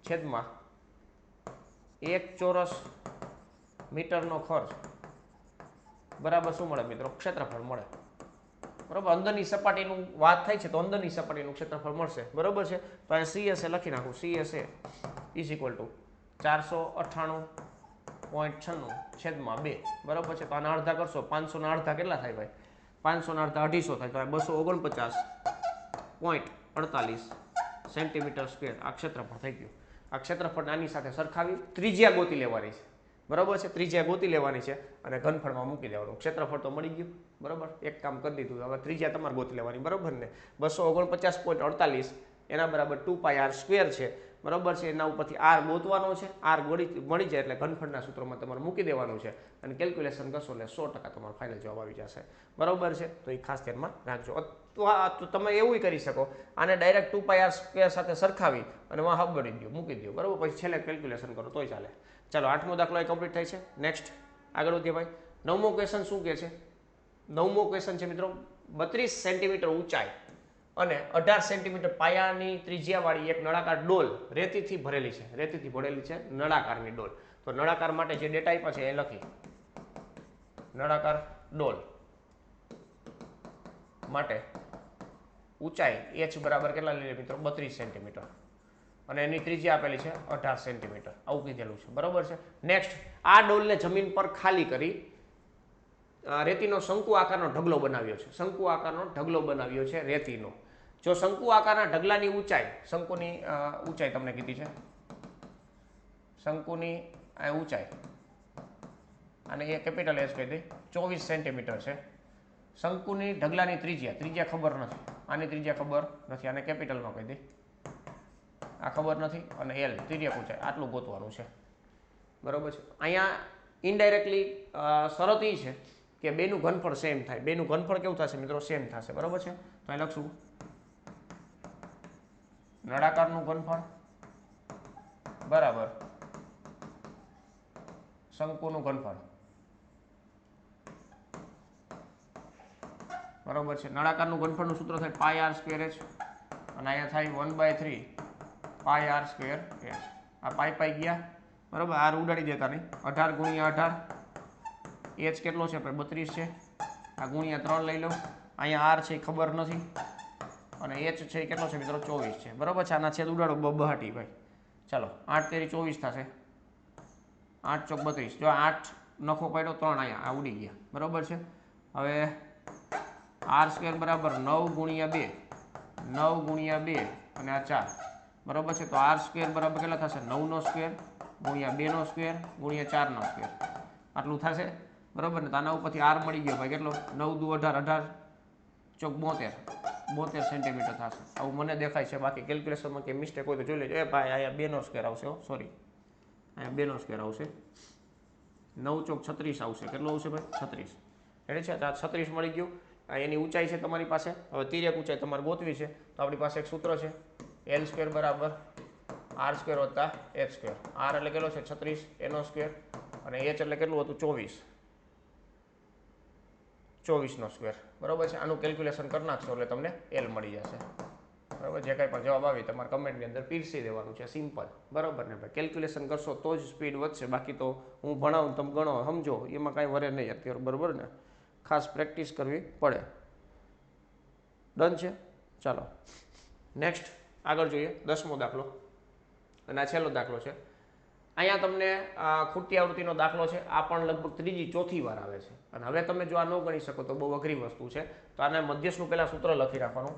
A: છેદમાં 1 ચોરસ મીટરનો ખર્ચ બરાબર શું મળે મિત્રો? ક્ષેત્રફળ મળે. બરાબર. અંદરની સપાટીનું વાત થાય છે તો અંદરની સપાટીનું ક્ષેત્રફળ મળશે. બરાબર છે. તો અહીંયા CS લખી નાખું. CS ઇઝ ઇક્વલ ટુ 498.96 છેદમાં 2. બરાબર છે. તો આના અડધા કરશો, 500 ના અડધા કેટલા થાય ભાઈ? 500 ના અડધા 250 થાય. તો આ 249.48 સેન્ટીમીટર સ્ક્વેર આ ક્ષેત્રફળ થઈ ગયું. આ ક્ષેત્રફળ આની સાથે સરખાવી ત્રિજ્યા ગોતી લેવાની છે. બરાબર છે. ત્રિજ્યા ગોતી લેવાની છે અને ઘનફળમાં મૂકી દેવાનું. ક્ષેત્રફળ તો મળી ગયું. બરાબર. એક કામ કરી દીધું. હવે ત્રિજ્યા તમારે ગોતી લેવાની. બરાબર ને? 249.48 એના બરાબર 2πr² છે. બરાબર છે. એના ઉપરથી r ગોતવાનો છે. r મળી જાય એટલે ઘનફળના સૂત્રમાં તમારે મૂકી દેવાનું છે અને કેલ્ક્યુલેશન કરશો એટલે 100% તમારો ફાઇનલ જવાબ આવી જશે. બરાબર છે. તો એ ખાસ ધ્યાનમાં રાખજો. તો તમે એવું કરી શકો, આને ડાયરેક્ટ 2πr² સાથે સરખાવી અને વાં હબડી દો, મૂકી દો. બરાબર. પછી છેલ્લે કેલ્ક્યુલેશન કરો તોય ચાલે. ચાલો 8મો દાખલો એ કમ્પ્લીટ થાય છે. નેક્સ્ટ આગળ વધીએ ભાઈ. 9મો ક્વેશ્ચન શું કહે છે? 9મો ક્વેશ્ચન છે મિત્રો, 32 સેન્ટીમીટર ઊંચાઈ અને 18 સેન્ટીમીટર પાયાની ત્રિજ્યાવાળી એક નળાકાર ડોલ રેતીથી ભરેલી છે. રેતીથી ભરેલી છે નળાકારની ડોલ. તો નળાકાર માટે જે ડેટા આપ્યા છે એ લખી. નળાકાર ડોલ માટે ઊંચાઈ h બરાબર કેટલા લઈએ મિત્રો? 32 સેન્ટીમીટર. અને એની ત્રિજ્યા આપેલી છે 18 સેન્ટીમીટર, આવું કીધેલું છે, બરોબર છે. નેક્સ્ટ, આ ડોલને જમીન પર ખાલી કરી રેતીનો શંકુ આકારનો ઢગલો બનાવ્યો છે. શંકુ આકારનો ઢગલો બનાવ્યો છે રેતીનો. જો શંકુ આકારના ઢગલાની ઊંચાઈ, શંકુની ઊંચાઈ તમને કીધી છે, શંકુની આ ઊંચાઈ, અને એ કેપિટલ એસ કહી દઈ, 24 સેન્ટીમીટર છે. શંકુની ઢગલાની ત્રિજ્યા ખબર નથી, આની ત્રિજ્યા ખબર નથી, આને કેપિટલમાં કહી દઈ, આ ખબર નથી, અને એલ તિર્યક ઊંચાઈ, આટલું ગોતવાનું છે, બરોબર છે. અહીંયા ઇનડાયરેક્ટલી શરત એ છે કે બેનું ઘનફળ સેમ થાય. બેનું ઘનફળ કેવું થશે મિત્રો? સેમ થશે, બરોબર છે. તો અહીં લખશું નળાકારનું ઘનફળ બરાબર શંકુનું ઘનફળ, બરોબર છે. નળાકારનું ઘનફળનું સૂત્ર થાય પાઈ આર સ્ક્વેર એચ, અને અહીંયા થાય 1/3 પાઈ આર સ્ક્વેર એચ. આ પાઈ ગયા, બરોબર. આર ઉડાડી દેતા નહીં. 18 ગુણ્યા 18, એચ કેટલો છે? 32 છે. આ ગુણ્યા 3 લઈ લો. અહીંયા આર છે એ ખબર નથી, અને એચ છે એ કેટલો છે મિત્રો? 24 છે, બરોબર છે. આના છેદ ઉડાડો બહાટી ભાઈ. ચાલો, 8 તેરી 24 થશે, 8 ચોક 32. જો 8 નખો પડ્યો, 3 અહીંયા આ ઉડી ગયા, બરોબર છે. હવે આર સ્ક્વેર બરાબર 9 ગુણ્યા 2, 9 ગુણ્યા 2 અને આ 4, બરોબર છે. તો આર સ્ક્વેર બરાબર કેટલા થશે? 9નો સ્ક્વેર ગુણ્યા 2નો સ્ક્વેર ગુણ્યા 4નો સ્ક્વેર, આટલું થશે, બરોબર ને. તો આના ઉપરથી આર મળી ગયો ભાઈ, કેટલો? 9 દુ 18, 18 ચોક 72 સેન્ટીમીટર થશે. આવું મને દેખાય છે, બાકી કેલ્ક્યુલેશનમાં કે મિસ્ટેક હોય તો જોઈ લેજો. એ ભાઈ અહીંયા 2નો સ્ક્વેર આવશે, સોરી, અહીંયા 2નો સ્ક્વેર આવશે, 9 ચોક 36 આવશે. કેટલો આવશે ભાઈ? 36. રેડી છે? આ 36 મળી ગયું. એની ઊંચાઈ છે તમારી પાસે. હવે તિર્યક ઊંચાઈ તમારે ગોતવી છે, તો આપણી પાસે એક સૂત્ર છે, એલ સ્ક્વેર બરાબર આર સ્ક્વેર વત્તા એચ સ્ક્વેર. આર એટલે કેટલો છે? 36, એનો સ્ક્વેર, અને એચ એટલે કેટલું હતું? 24નો સ્ક્વેર, બરોબર છે. આનું કેલ્ક્યુલેશન કરી નાખશો એટલે તમને એલ મળી જશે, બરોબર. જે કાંઈ પણ જવાબ આવે તમારે કમેન્ટની અંદર પીરસી દેવાનું છે, સિમ્પલ, બરોબર ને ભાઈ. કેલ્ક્યુલેશન કરશો તો જ સ્પીડ વધશે, બાકી તો હું ભણાવું તમે ગણો સમજો એમાં કાંઈ વરે નહીં અત્યારે, બરોબર ને. ખાસ પ્રેક્ટિસ કરવી પડે. ડન છે? ચાલો નેક્સ્ટ આગળ જોઈએ. 10મો દાખલો, અને આ છેલ્લો દાખલો છે. અહીંયા તમને ખૂટતી આવૃત્તિનો દાખલો છે. આ પણ લગભગ ત્રીજી ચોથી વાર આવે છે, અને હવે તમે જો આ ન ગણી શકો તો બહુ અઘરી વસ્તુ છે. તો આને મધ્યસ્થનું પહેલાં સૂત્ર લખી રાખવાનું,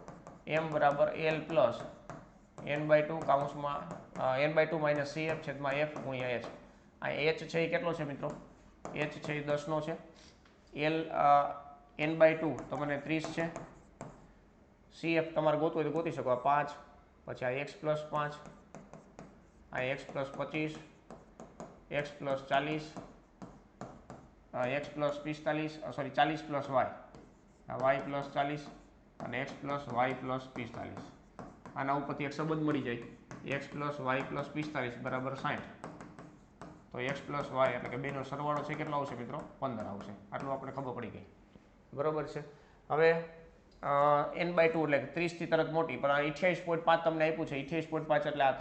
A: m બરાબર l plus n/2 કાઉન્સમાં n/2 minus cf છેદમાં f ગુણ્યા h. આ h છે એ કેટલો છે મિત્રો? h છે એ 10નો છે. l n/2 તમને 30 છે. cf તમારે ગોતવું હોય તો ગોતી શકો, આ 5, પછી આ x પ્લસ 5, આ x plus 25, x plus 40, x plus 45, sorry 40 plus y, આ y પ્લસ 40, અને x પ્લસ y પ્લસ 45. આના ઉપરથી એક સંબંધ મળી જાય, x પ્લસ y પ્લસ 45 બરાબર 60. તો x પ્લસ y એટલે કે બેનો સરવાળો છે કેટલો આવશે મિત્રો? 15 આવશે. આટલું આપણે ખબર પડી ગઈ, બરોબર છે. હવે n/2 એટલે 30 થી તરત મોટી, પણ આ 28.5 તમને આપ્યું છે. 28.5 એટલે આ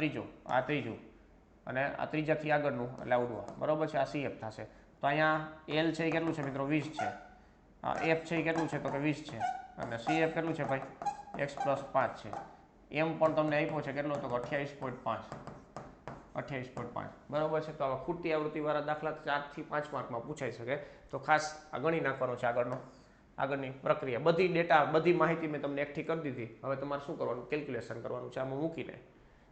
A: ત્રીજું, અને આ ત્રીજાથી આગળનું એટલે આવડું, બરોબર છે. આ cf થશે. તો અહીંયા l છે એ કેટલું છે મિત્રો? 20 છે. આ f છે એ કેટલું છે? તો કે 20 છે. અને cf કેટલું છે ભાઈ? x પ્લસ 5 છે. m પણ તમને આપ્યો છે કેટલો? તો 28.5, 28.5, બરોબર છે. તો આવા ખૂટતી આવૃત્તિવાળા દાખલા 4 થી 5 માર્કમાં પૂછાઈ શકે, તો ખાસ આ ગણી નાખવાનો છે. આગળની પ્રક્રિયા, બધી ડેટા, બધી માહિતી મેં તમને એકઠી કરી દીધી. હવે તમારે શું કરવાનું? કેલ્ક્યુલેશન કરવાનું છે.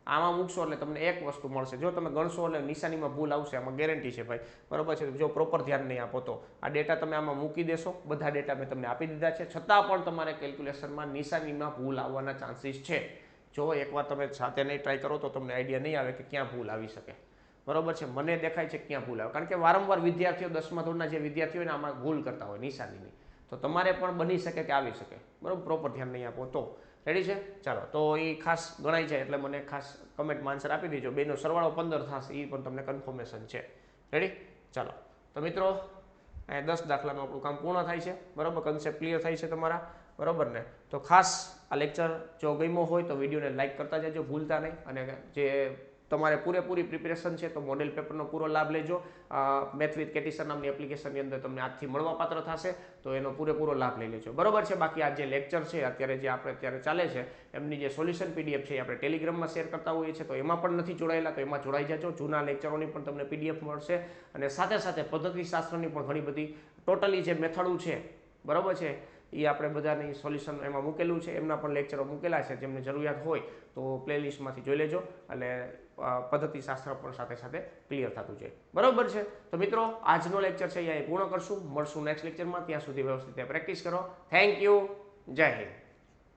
A: આમાં મૂકશો એટલે તમને એક વસ્તુ મળશે. જો તમે ગણશો એટલે નિશાનીમાં ભૂલ આવશે, આમાં ગેરંટી છે ભાઈ, બરોબર છે. જો પ્રોપર ધ્યાન નહીં આપો તો આ ડેટા તમે આમાં મૂકી દેશો. બધા ડેટા મેં તમને આપી દીધા છે, છતાં પણ તમારે કેલ્ક્યુલેશનમાં નિશાનીમાં ભૂલ આવવાના ચાન્સીસ છે. જો એકવાર તમે સાથે નહીં ટ્રાય કરો તો તમને આઈડિયા નહીં આવે કે ક્યાં ભૂલ આવી શકે, બરોબર છે. મને દેખાય છે ક્યાં ભૂલ આવે, કારણ કે વારંવાર વિદ્યાર્થીઓ 10મા ધોરણના જે વિદ્યાર્થીઓ ને આમાં ભૂલ કરતા હોય નિશાનીની, તો તમારે પણ બની શકે કે આવી શકે, બરોબર. પ્રોપર ધ્યાન નહીં આપો તો. રેડી છે? ચાલો, તો એ ખાસ ગણાય છે એટલે મને ખાસ કમેન્ટમાં આન્સર આપી દેજો. બેનો સરવાળો 15 થશે, એ પણ તમને કન્ફર્મેશન છે. રેડી? ચાલો, તો મિત્રો અહીંયા 10 દાખલાનું આપણું કામ પૂર્ણ થાય છે, બરોબર. કન્સેપ્ટ ક્લિયર થાય છે તમારા, બરોબર ને. તો ખાસ આ લેક્ચર જો ગમ્યો હોય તો વિડીયોને લાઇક કરતા જજો, ભૂલતા નહીં. અને જે તમારે પૂરેપૂરી પ્રિપેરેશન છે તો મોડેલ પેપરનો પૂરો લાભ લેજો. મેથ વિથ કેટી સર નામની એપ્લિકેશનની અંદર તમને આજથી મળવાપાત્ર થશે, તો એનો પૂરેપૂરો લાભ લઈ લેજો. બરોબર છે. બાકી આ જે લેક્ચર છે અત્યારે જે આપણે અત્યારે ચાલે છે એમની જે સોલ્યુશન પીડીએફ છે એ આપણે ટેલિગ્રામમાં શેર કરતા હોઈએ છીએ, તો એમાં પણ નથી જોડાયેલા તો એમાં જોડાઈ જજો. જૂના લેક્ચરોની પણ તમને પીડીએફ મળશે અને સાથે સાથે પદ્ધતિશાસ્ત્રની પણ ઘણી બધી ટોટલી જે મેથડો છે બરોબર છે એ આપણે બધાની સોલ્યુશન એમાં મૂકેલું છે, એમના પણ લેક્ચરો મૂકેલા છે. જેમને જરૂરિયાત હોય તો પ્લેલિસ્ટમાંથી જોઈ લેજો એટલે પદ્ધતિશાસ્ત્ર પણ સાથે સાથે ક્લિયર થતું જાય. બરોબર છે. તો મિત્રો આજનો લેક્ચર છે અહીંયા પૂર્ણ કરશું. મળશું નેક્સ્ટ લેક્ચરમાં. ત્યાં સુધી વ્યવસ્થિત પ્રેક્ટિસ કરો. Thank you. જય હિન્દ.